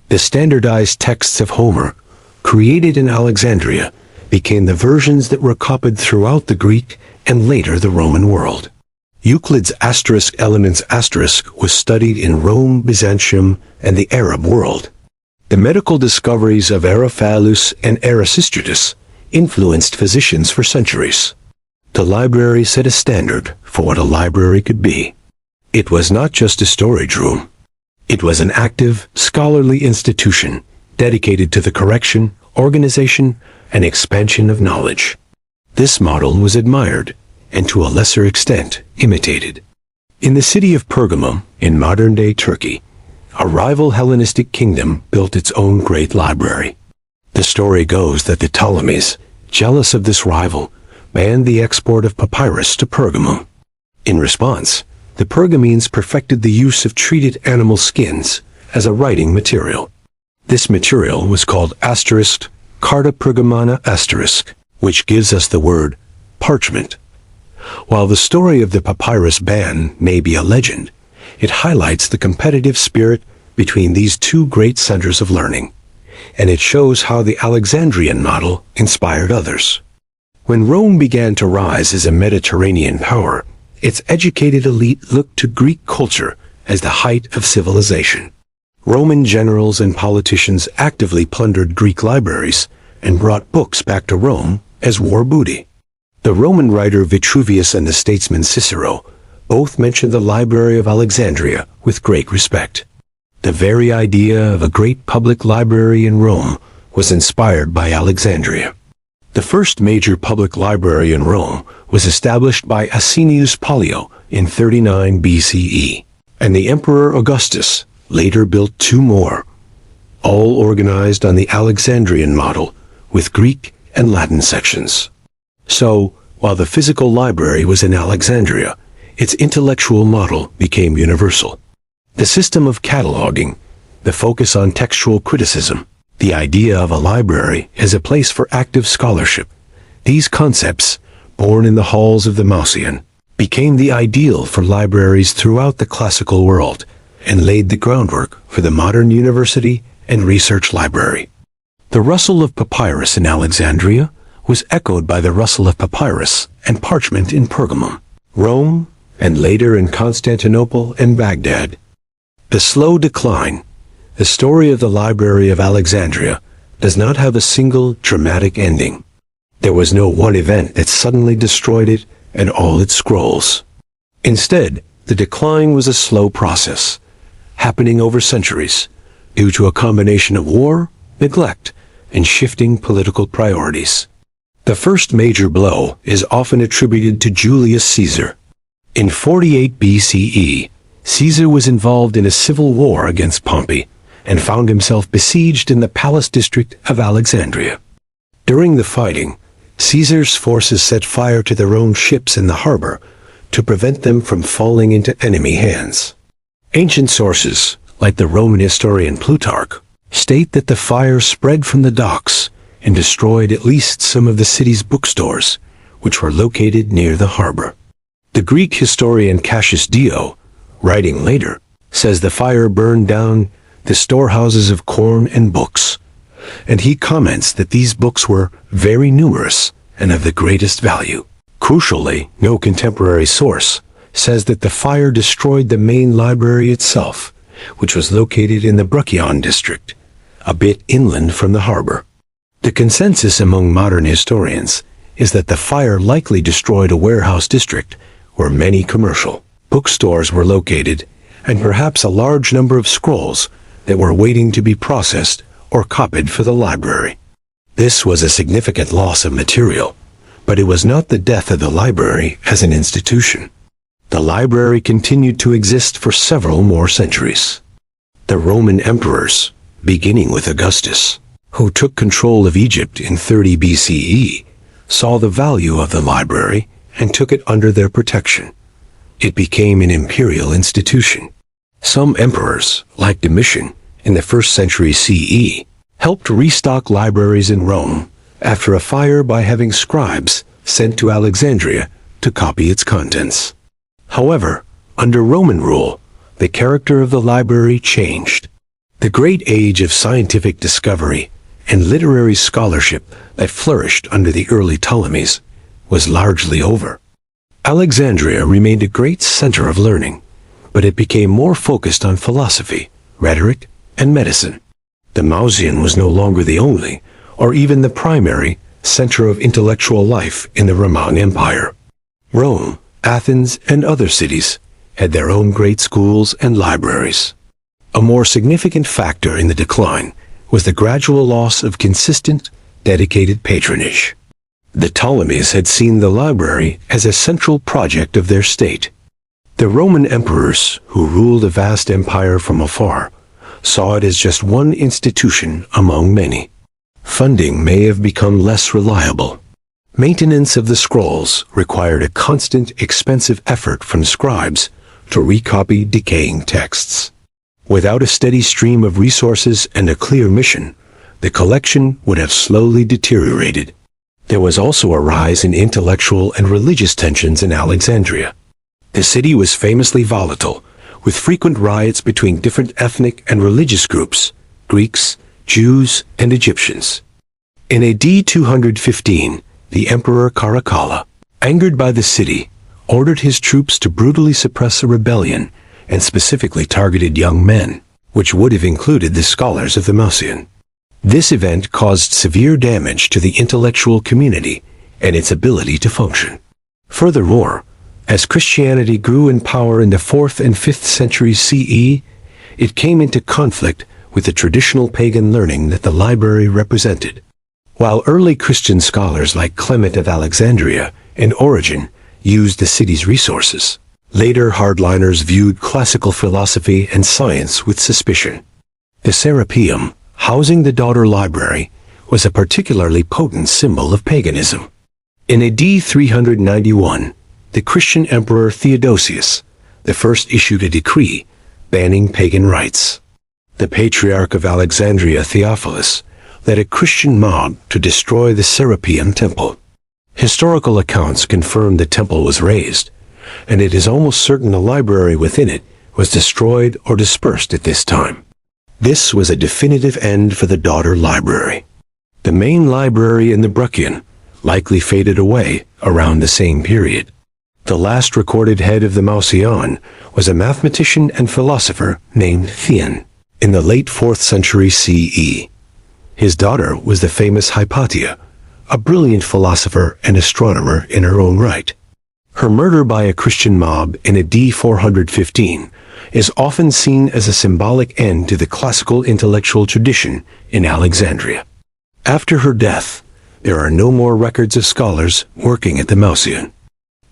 The standardized texts of Homer, created in Alexandria, became the versions that were copied throughout the Greek and later the Roman world. Euclid's **Elements* was studied in Rome, Byzantium, and the Arab world. The medical discoveries of Aristotle's and Erasistratus influenced physicians for centuries. The library set a standard for what a library could be. It was not just a storage room. It was an active, scholarly institution dedicated to the correction, organization, and expansion of knowledge. This model was admired, and to a lesser extent, imitated. In the city of Pergamum, in modern-day Turkey, a rival Hellenistic kingdom built its own great library. The story goes that the Ptolemies, jealous of this rival, banned the export of papyrus to Pergamum. In response, the Pergamenes perfected the use of treated animal skins as a writing material. This material was called Carta Pergamana *, which gives us the word parchment. While the story of the papyrus ban may be a legend, it highlights the competitive spirit between these two great centers of learning, and it shows how the Alexandrian model inspired others. When Rome began to rise as a Mediterranean power, its educated elite looked to Greek culture as the height of civilization. Roman generals and politicians actively plundered Greek libraries and brought books back to Rome as war booty. The Roman writer Vitruvius and the statesman Cicero both mentioned the Library of Alexandria with great respect. The very idea of a great public library in Rome was inspired by Alexandria. The first major public library in Rome was established by Asinius Pollio in 39 BCE, and the Emperor Augustus later built two more, all organized on the Alexandrian model with Greek and Latin sections. So, while the physical library was in Alexandria, its intellectual model became universal. The system of cataloging, the focus on textual criticism, the idea of a library as a place for active scholarship, these concepts, born in the halls of the Mauseon, became the ideal for libraries throughout the classical world and laid the groundwork for the modern university and research library. The rustle of papyrus in Alexandria was echoed by the rustle of papyrus and parchment in Pergamum, Rome, and later in Constantinople and Baghdad. The slow decline, the story of the Library of Alexandria, does not have a single dramatic ending. There was no one event that suddenly destroyed it and all its scrolls. Instead, the decline was a slow process, happening over centuries, due to a combination of war, neglect, and shifting political priorities. The first major blow is often attributed to Julius Caesar. In 48 BCE, Caesar was involved in a civil war against Pompey and found himself besieged in the palace district of Alexandria. During the fighting, Caesar's forces set fire to their own ships in the harbor to prevent them from falling into enemy hands. Ancient sources, like the Roman historian Plutarch, state that the fire spread from the docks and destroyed at least some of the city's bookstores, which were located near the harbor. The Greek historian Cassius Dio, writing later, says the fire burned down the storehouses of corn and books, and he comments that these books were very numerous and of the greatest value. Crucially, no contemporary source says that the fire destroyed the main library itself, which was located in the Brachyon district, a bit inland from the harbor. The consensus among modern historians is that the fire likely destroyed a warehouse district where many commercial bookstores were located, and perhaps a large number of scrolls that were waiting to be processed or copied for the library. This was a significant loss of material, but it was not the death of the library as an institution. The library continued to exist for several more centuries. The Roman emperors, beginning with Augustus, who took control of Egypt in 30 BCE, saw the value of the library and took it under their protection. It became an imperial institution. Some emperors, like Domitian, in the 1st century CE, helped restock libraries in Rome after a fire by having scribes sent to Alexandria to copy its contents. However, under Roman rule, the character of the library changed. The great age of scientific discovery and literary scholarship that flourished under the early Ptolemies was largely over. Alexandria remained a great center of learning, but it became more focused on philosophy, rhetoric, and medicine. The Mausoleum was no longer the only, or even the primary, center of intellectual life in the Roman Empire. Rome, Athens, and other cities had their own great schools and libraries. A more significant factor in the decline was the gradual loss of consistent, dedicated patronage. The Ptolemies had seen the library as a central project of their state. The Roman emperors, who ruled a vast empire from afar, saw it as just one institution among many. Funding may have become less reliable. Maintenance of the scrolls required a constant, expensive effort from scribes to recopy decaying texts. Without a steady stream of resources and a clear mission, the collection would have slowly deteriorated. There was also a rise in intellectual and religious tensions in Alexandria. The city was famously volatile, with frequent riots between different ethnic and religious groups, Greeks, Jews, and Egyptians. In AD 215, the Emperor Caracalla, angered by the city, ordered his troops to brutally suppress a rebellion and specifically targeted young men, which would have included the scholars of the Mausoleum. This event caused severe damage to the intellectual community and its ability to function. Furthermore, as Christianity grew in power in the 4th and 5th centuries CE, it came into conflict with the traditional pagan learning that the library represented. While early Christian scholars like Clement of Alexandria and Origen used the city's resources, later hardliners viewed classical philosophy and science with suspicion. The Serapeum, housing the daughter library, was a particularly potent symbol of paganism. In AD 391, the Christian Emperor Theodosius I issued a decree banning pagan rites. The Patriarch of Alexandria, Theophilus, led a Christian mob to destroy the Serapeum temple. Historical accounts confirm the temple was razed, and it is almost certain the library within it was destroyed or dispersed at this time. This was a definitive end for the daughter library. The main library in the Bruchion likely faded away around the same period. The last recorded head of the Mausoleon was a mathematician and philosopher named Theon in the late 4th century CE. His daughter was the famous Hypatia, a brilliant philosopher and astronomer in her own right. Her murder by a Christian mob in AD 415 is often seen as a symbolic end to the classical intellectual tradition in Alexandria. After her death, there are no more records of scholars working at the Mausoleon.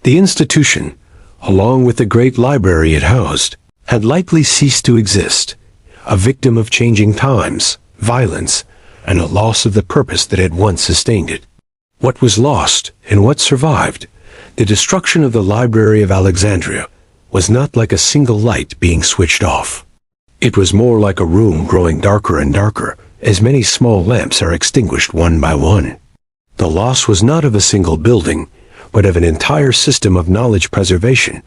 The institution, along with the great library it housed, had likely ceased to exist, a victim of changing times, violence, and a loss of the purpose that had once sustained it. What was lost and what survived, the destruction of the Library of Alexandria, was not like a single light being switched off. It was more like a room growing darker and darker as many small lamps are extinguished one by one. The loss was not of a single building, but of an entire system of knowledge preservation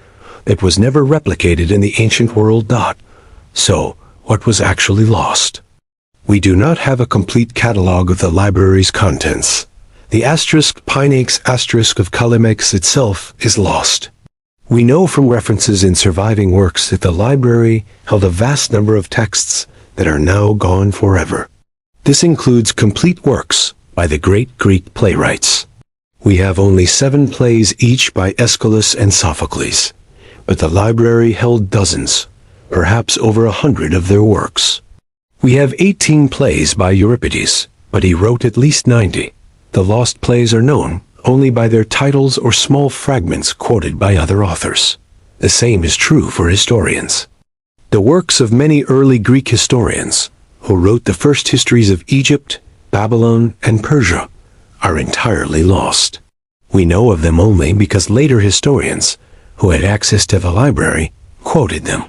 that was never replicated in the ancient world. So, what was actually lost? We do not have a complete catalog of the library's contents. The *Pinax* of Ptolemaic itself is lost. We know from references in surviving works that the library held a vast number of texts that are now gone forever. This includes complete works by the great Greek playwrights. We have only 7 plays each by Aeschylus and Sophocles, but the library held dozens, perhaps over 100 of their works. We have 18 plays by Euripides, but he wrote at least 90. The lost plays are known only by their titles or small fragments quoted by other authors. The same is true for historians. The works of many early Greek historians, who wrote the first histories of Egypt, Babylon, and Persia, are entirely lost. We know of them only because later historians, who had access to the library, quoted them.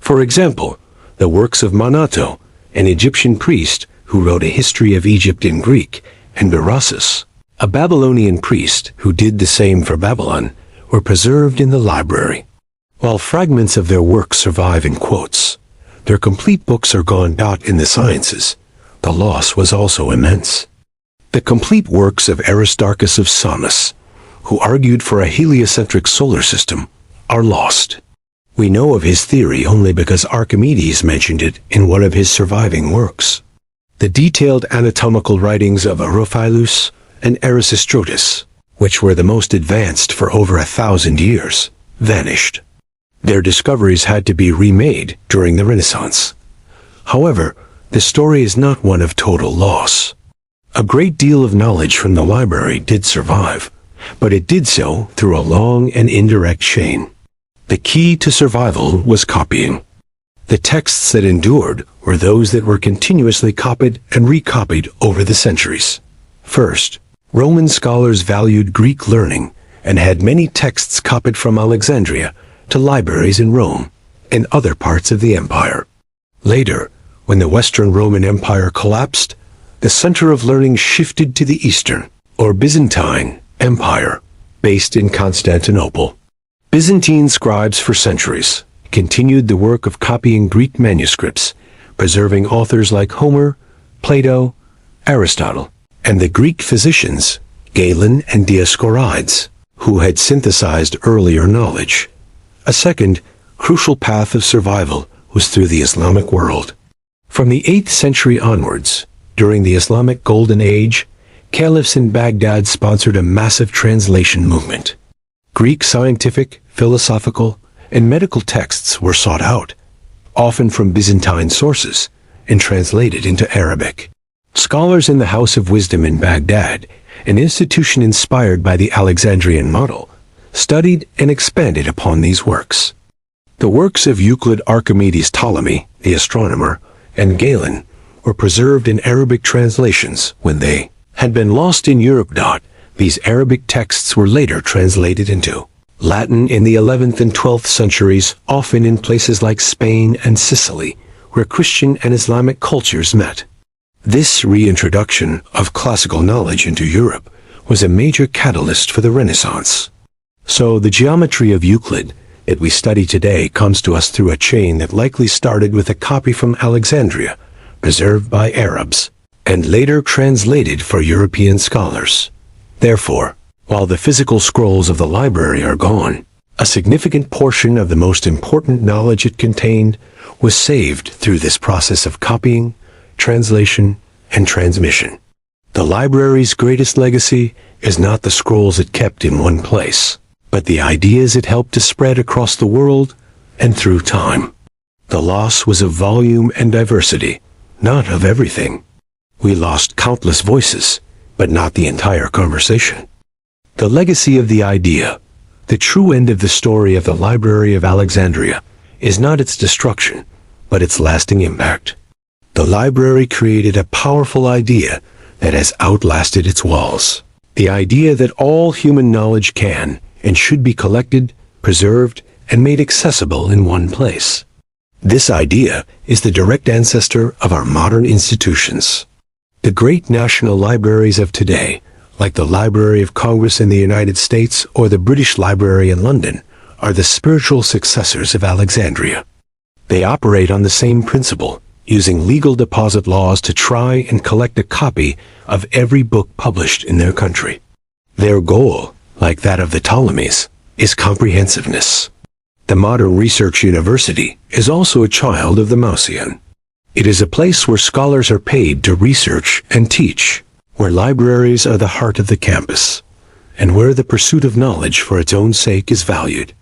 For example, the works of Manato, an Egyptian priest who wrote a history of Egypt in Greek, and Berossus, a Babylonian priest who did the same for Babylon, were preserved in the library. While fragments of their works survive in quotes, their complete books are gone out in the sciences. The loss was also immense. The complete works of Aristarchus of Samos, who argued for a heliocentric solar system, are lost. We know of his theory only because Archimedes mentioned it in one of his surviving works. The detailed anatomical writings of Arophilos and Erasistratus, which were the most advanced for over 1,000 years, vanished. Their discoveries had to be remade during the Renaissance. However, the story is not one of total loss. A great deal of knowledge from the library did survive, but it did so through a long and indirect chain. The key to survival was copying. The texts that endured were those that were continuously copied and recopied over the centuries. First, Roman scholars valued Greek learning and had many texts copied from Alexandria to libraries in Rome and other parts of the empire. Later, when the Western Roman Empire collapsed, the center of learning shifted to the Eastern, or Byzantine, Empire, based in Constantinople. Byzantine scribes for centuries continued the work of copying Greek manuscripts, preserving authors like Homer, Plato, Aristotle, and the Greek physicians, Galen and Dioscorides, who had synthesized earlier knowledge. A second, crucial path of survival was through the Islamic world. From the 8th century onwards, during the Islamic Golden Age, caliphs in Baghdad sponsored a massive translation movement. Greek scientific, philosophical, and medical texts were sought out, often from Byzantine sources, and translated into Arabic. Scholars in the House of Wisdom in Baghdad, an institution inspired by the Alexandrian model, studied and expanded upon these works. The works of Euclid, Archimedes, Ptolemy, the astronomer, and Galen were preserved in Arabic translations when they had been lost in Europe. These Arabic texts were later translated into Latin in the 11th and 12th centuries, often in places like Spain and Sicily, where Christian and Islamic cultures met. This reintroduction of classical knowledge into Europe was a major catalyst for the Renaissance. So the geometry of Euclid that we study today comes to us through a chain that likely started with a copy from Alexandria, preserved by Arabs, and later translated for European scholars. Therefore, while the physical scrolls of the library are gone, a significant portion of the most important knowledge it contained was saved through this process of copying, translation, and transmission. The library's greatest legacy is not the scrolls it kept in one place, but the ideas it helped to spread across the world and through time. The loss was of volume and diversity, not of everything. We lost countless voices, but not the entire conversation. The legacy of the idea, the true end of the story of the Library of Alexandria, is not its destruction, but its lasting impact. The library created a powerful idea that has outlasted its walls. The idea that all human knowledge can and should be collected, preserved, and made accessible in one place. This idea is the direct ancestor of our modern institutions. The great national libraries of today, like the Library of Congress in the United States or the British Library in London, are the spiritual successors of Alexandria. They operate on the same principle, using legal deposit laws to try and collect a copy of every book published in their country. Their goal, like that of the Ptolemies, is comprehensiveness. The modern research university is also a child of the Mausian. It is a place where scholars are paid to research and teach, where libraries are the heart of the campus, and where the pursuit of knowledge for its own sake is valued.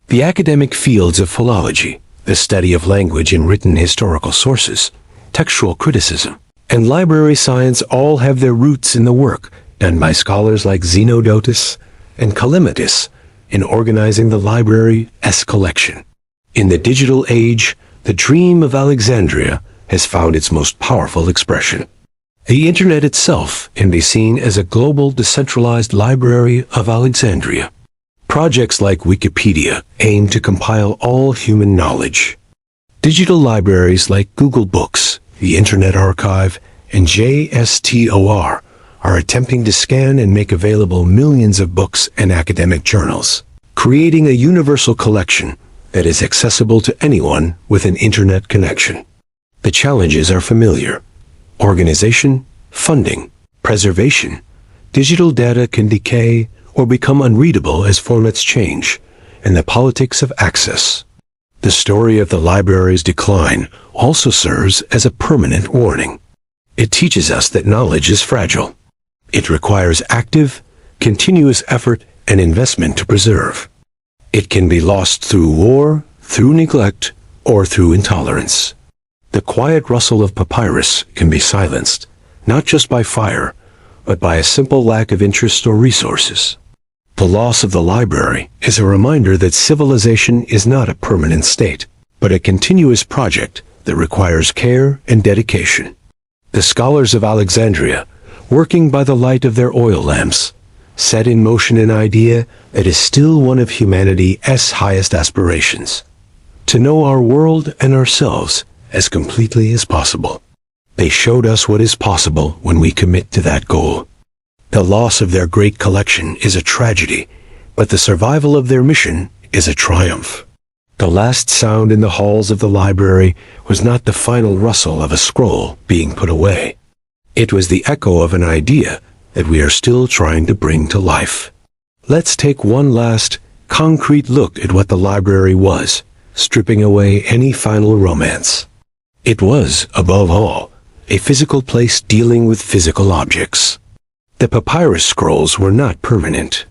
The academic fields of philology, the study of language in written historical sources, textual criticism, and library science all have their roots in the work done by scholars like Zenodotus and Callimachus in organizing the library's collection. In the digital age, the dream of Alexandria has found its most powerful expression. The Internet itself can be seen as a global decentralized library of Alexandria. Projects like Wikipedia aim to compile all human knowledge. Digital libraries like Google Books, the Internet Archive, and JSTOR are attempting to scan and make available millions of books and academic journals, creating a universal collection that is accessible to anyone with an Internet connection. The challenges are familiar: organization, funding, preservation. Digital data can decay or become unreadable as formats change, and the politics of access. The story of the library's decline also serves as a permanent warning. It teaches us that knowledge is fragile. It requires active, continuous effort and investment to preserve. It can be lost through war, through neglect, or through intolerance. The quiet rustle of papyrus can be silenced, not just by fire, but by a simple lack of interest or resources. The loss of the library is a reminder that civilization is not a permanent state, but a continuous project that requires care and dedication. The scholars of Alexandria, working by the light of their oil lamps, set in motion an idea that is still one of humanity's highest aspirations: to know our world and ourselves as completely as possible. They showed us what is possible when we commit to that goal. The loss of their great collection is a tragedy, but the survival of their mission is a triumph. The last sound in the halls of the library was not the final rustle of a scroll being put away. It was the echo of an idea that we are still trying to bring to life. Let's take one last, concrete look at what the library was, stripping away any final romance. It was, above all, a physical place dealing with physical objects. The papyrus scrolls were not permanent.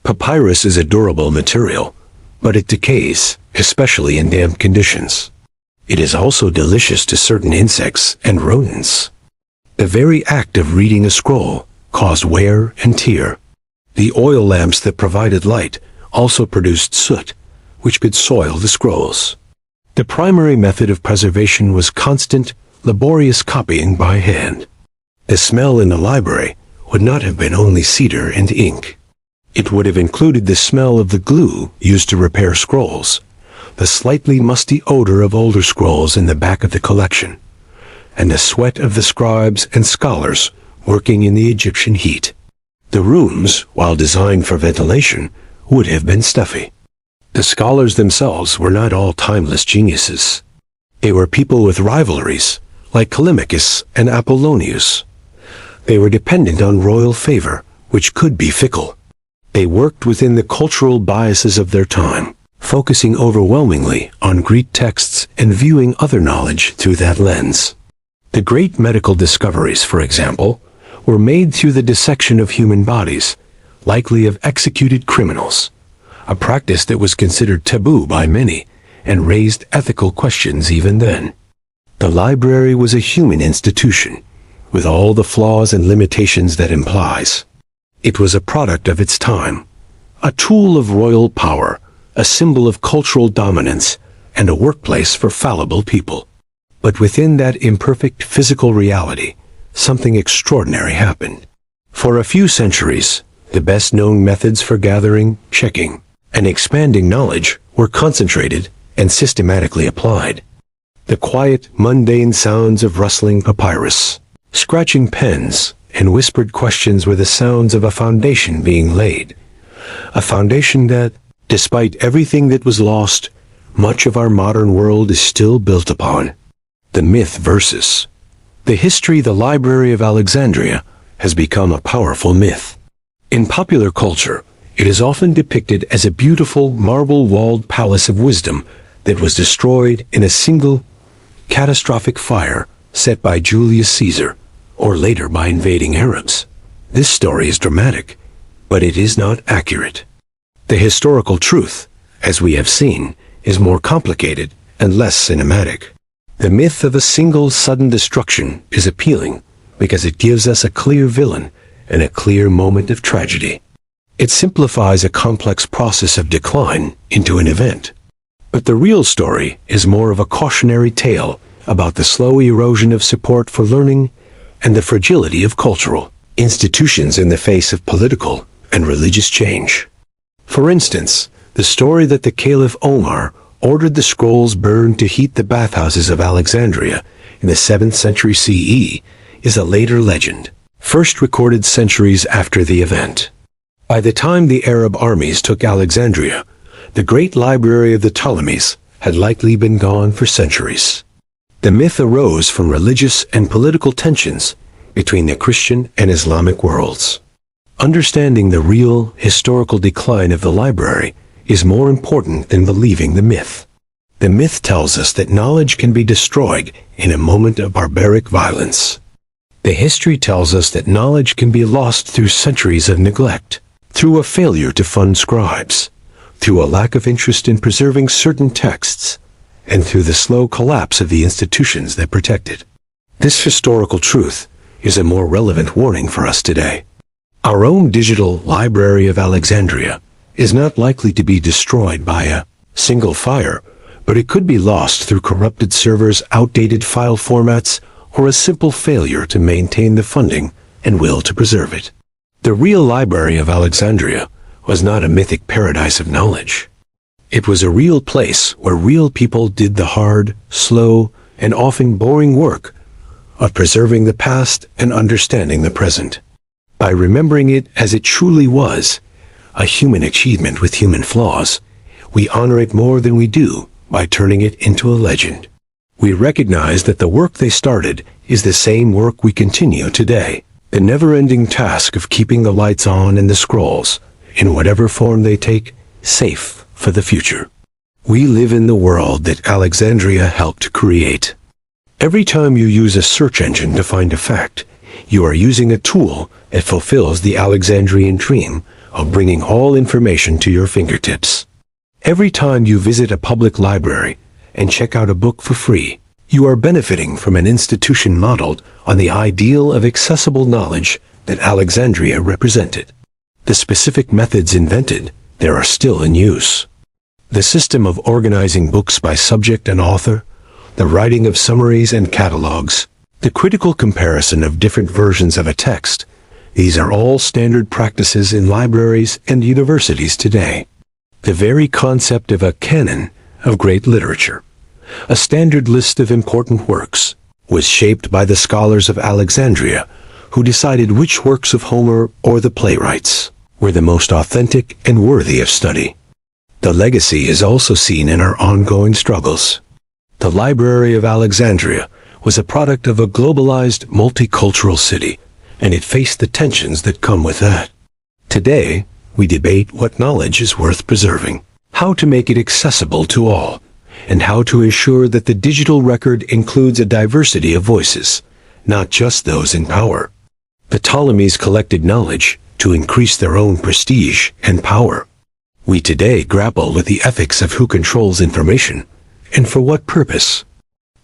Papyrus is a durable material, but it decays, especially in damp conditions. It is also delicious to certain insects and rodents. The very act of reading a scroll caused wear and tear. The oil lamps that provided light also produced soot, which could soil the scrolls. The primary method of preservation was constant, laborious copying by hand. The smell in the library would not have been only cedar and ink. It would have included the smell of the glue used to repair scrolls, the slightly musty odor of older scrolls in the back of the collection, and the sweat of the scribes and scholars working in the Egyptian heat. The rooms, while designed for ventilation, would have been stuffy. The scholars themselves were not all timeless geniuses. They were people with rivalries, like Callimachus and Apollonius. They were dependent on royal favor, which could be fickle. They worked within the cultural biases of their time, focusing overwhelmingly on Greek texts and viewing other knowledge through that lens. The great medical discoveries, for example, were made through the dissection of human bodies, likely of executed criminals, a practice that was considered taboo by many and raised ethical questions even then. The library was a human institution, with all the flaws and limitations that implies. It was a product of its time, a tool of royal power, a symbol of cultural dominance, and a workplace for fallible people. But within that imperfect physical reality, something extraordinary happened. For a few centuries, the best-known methods for gathering, checking, and expanding knowledge were concentrated and systematically applied. The quiet, mundane sounds of rustling papyrus, scratching pens, and whispered questions were the sounds of a foundation being laid. A foundation that, despite everything that was lost, much of our modern world is still built upon. The myth versus the history. The Library of Alexandria has become a powerful myth. In popular culture, it is often depicted as a beautiful marble-walled palace of wisdom that was destroyed in a single, catastrophic fire set by Julius Caesar, or later by invading Arabs. This story is dramatic, but it is not accurate. The historical truth, as we have seen, is more complicated and less cinematic. The myth of a single sudden destruction is appealing because it gives us a clear villain and a clear moment of tragedy. It simplifies a complex process of decline into an event. But the real story is more of a cautionary tale about the slow erosion of support for learning and the fragility of cultural institutions in the face of political and religious change. For instance, the story that the Caliph Omar ordered the scrolls burned to heat the bathhouses of Alexandria in the 7th century CE is a later legend, first recorded centuries after the event. By the time the Arab armies took Alexandria, the great library of the Ptolemies had likely been gone for centuries. The myth arose from religious and political tensions between the Christian and Islamic worlds. Understanding the real historical decline of the library is more important than believing the myth. The myth tells us that knowledge can be destroyed in a moment of barbaric violence. The history tells us that knowledge can be lost through centuries of neglect, through a failure to fund scribes, through a lack of interest in preserving certain texts, and through the slow collapse of the institutions that protect it. This historical truth is a more relevant warning for us today. Our own digital Library of Alexandria is not likely to be destroyed by a single fire, but it could be lost through corrupted servers, outdated file formats, or a simple failure to maintain the funding and will to preserve it. The real Library of Alexandria was not a mythic paradise of knowledge. It was a real place where real people did the hard, slow, and often boring work of preserving the past and understanding the present. By remembering it as it truly was, a human achievement with human flaws, we honor it more than we do by turning it into a legend. We recognize that the work they started is the same work we continue today, the never-ending task of keeping the lights on and the scrolls, in whatever form they take, safe for the future. We live in the world that Alexandria helped create. Every time you use a search engine to find a fact, you are using a tool that fulfills the Alexandrian dream of bringing all information to your fingertips. Every time you visit a public library and check out a book for free, you are benefiting from an institution modeled on the ideal of accessible knowledge that Alexandria represented. The specific methods invented there are still in use. The system of organizing books by subject and author, the writing of summaries and catalogs, the critical comparison of different versions of a text, these are all standard practices in libraries and universities today. The very concept of a canon of great literature, a standard list of important works, was shaped by the scholars of Alexandria, who decided which works of Homer or the playwrights were the most authentic and worthy of study. The legacy is also seen in our ongoing struggles. The Library of Alexandria was a product of a globalized, multicultural city, and it faced the tensions that come with that. Today, we debate what knowledge is worth preserving, how to make it accessible to all, and how to ensure that the digital record includes a diversity of voices, not just those in power. The Ptolemies collected knowledge to increase their own prestige and power. We today grapple with the ethics of who controls information, and for what purpose.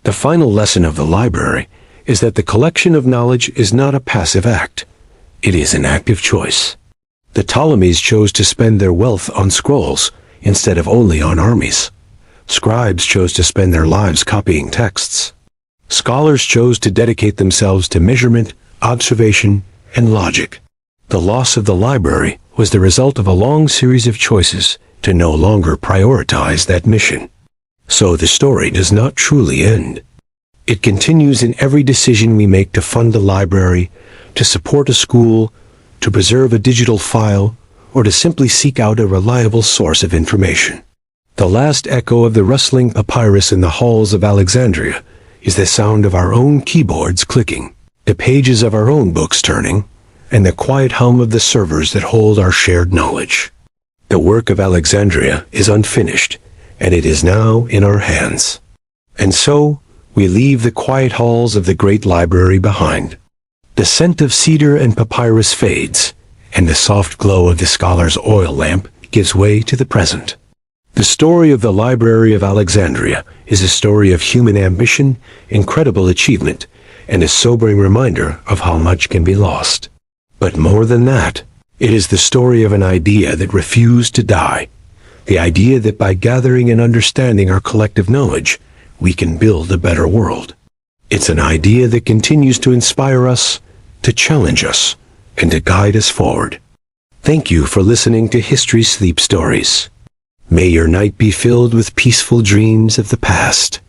The final lesson of the library is that the collection of knowledge is not a passive act. It is an active choice. The Ptolemies chose to spend their wealth on scrolls instead of only on armies. Scribes chose to spend their lives copying texts. Scholars chose to dedicate themselves to measurement, observation, and logic. The loss of the library was the result of a long series of choices to no longer prioritize that mission. So the story does not truly end. It continues in every decision we make to fund a library, to support a school, to preserve a digital file, or to simply seek out a reliable source of information. The last echo of the rustling papyrus in the halls of Alexandria is the sound of our own keyboards clicking, the pages of our own books turning, and the quiet hum of the servers that hold our shared knowledge. The work of Alexandria is unfinished, and it is now in our hands. And so, we leave the quiet halls of the great library behind. The scent of cedar and papyrus fades, and the soft glow of the scholar's oil lamp gives way to the present. The story of the Library of Alexandria is a story of human ambition, incredible achievement, and a sobering reminder of how much can be lost. But more than that, it is the story of an idea that refused to die. The idea that by gathering and understanding our collective knowledge, we can build a better world. It's an idea that continues to inspire us, to challenge us, and to guide us forward. Thank you for listening to History Sleep Stories. May your night be filled with peaceful dreams of the past.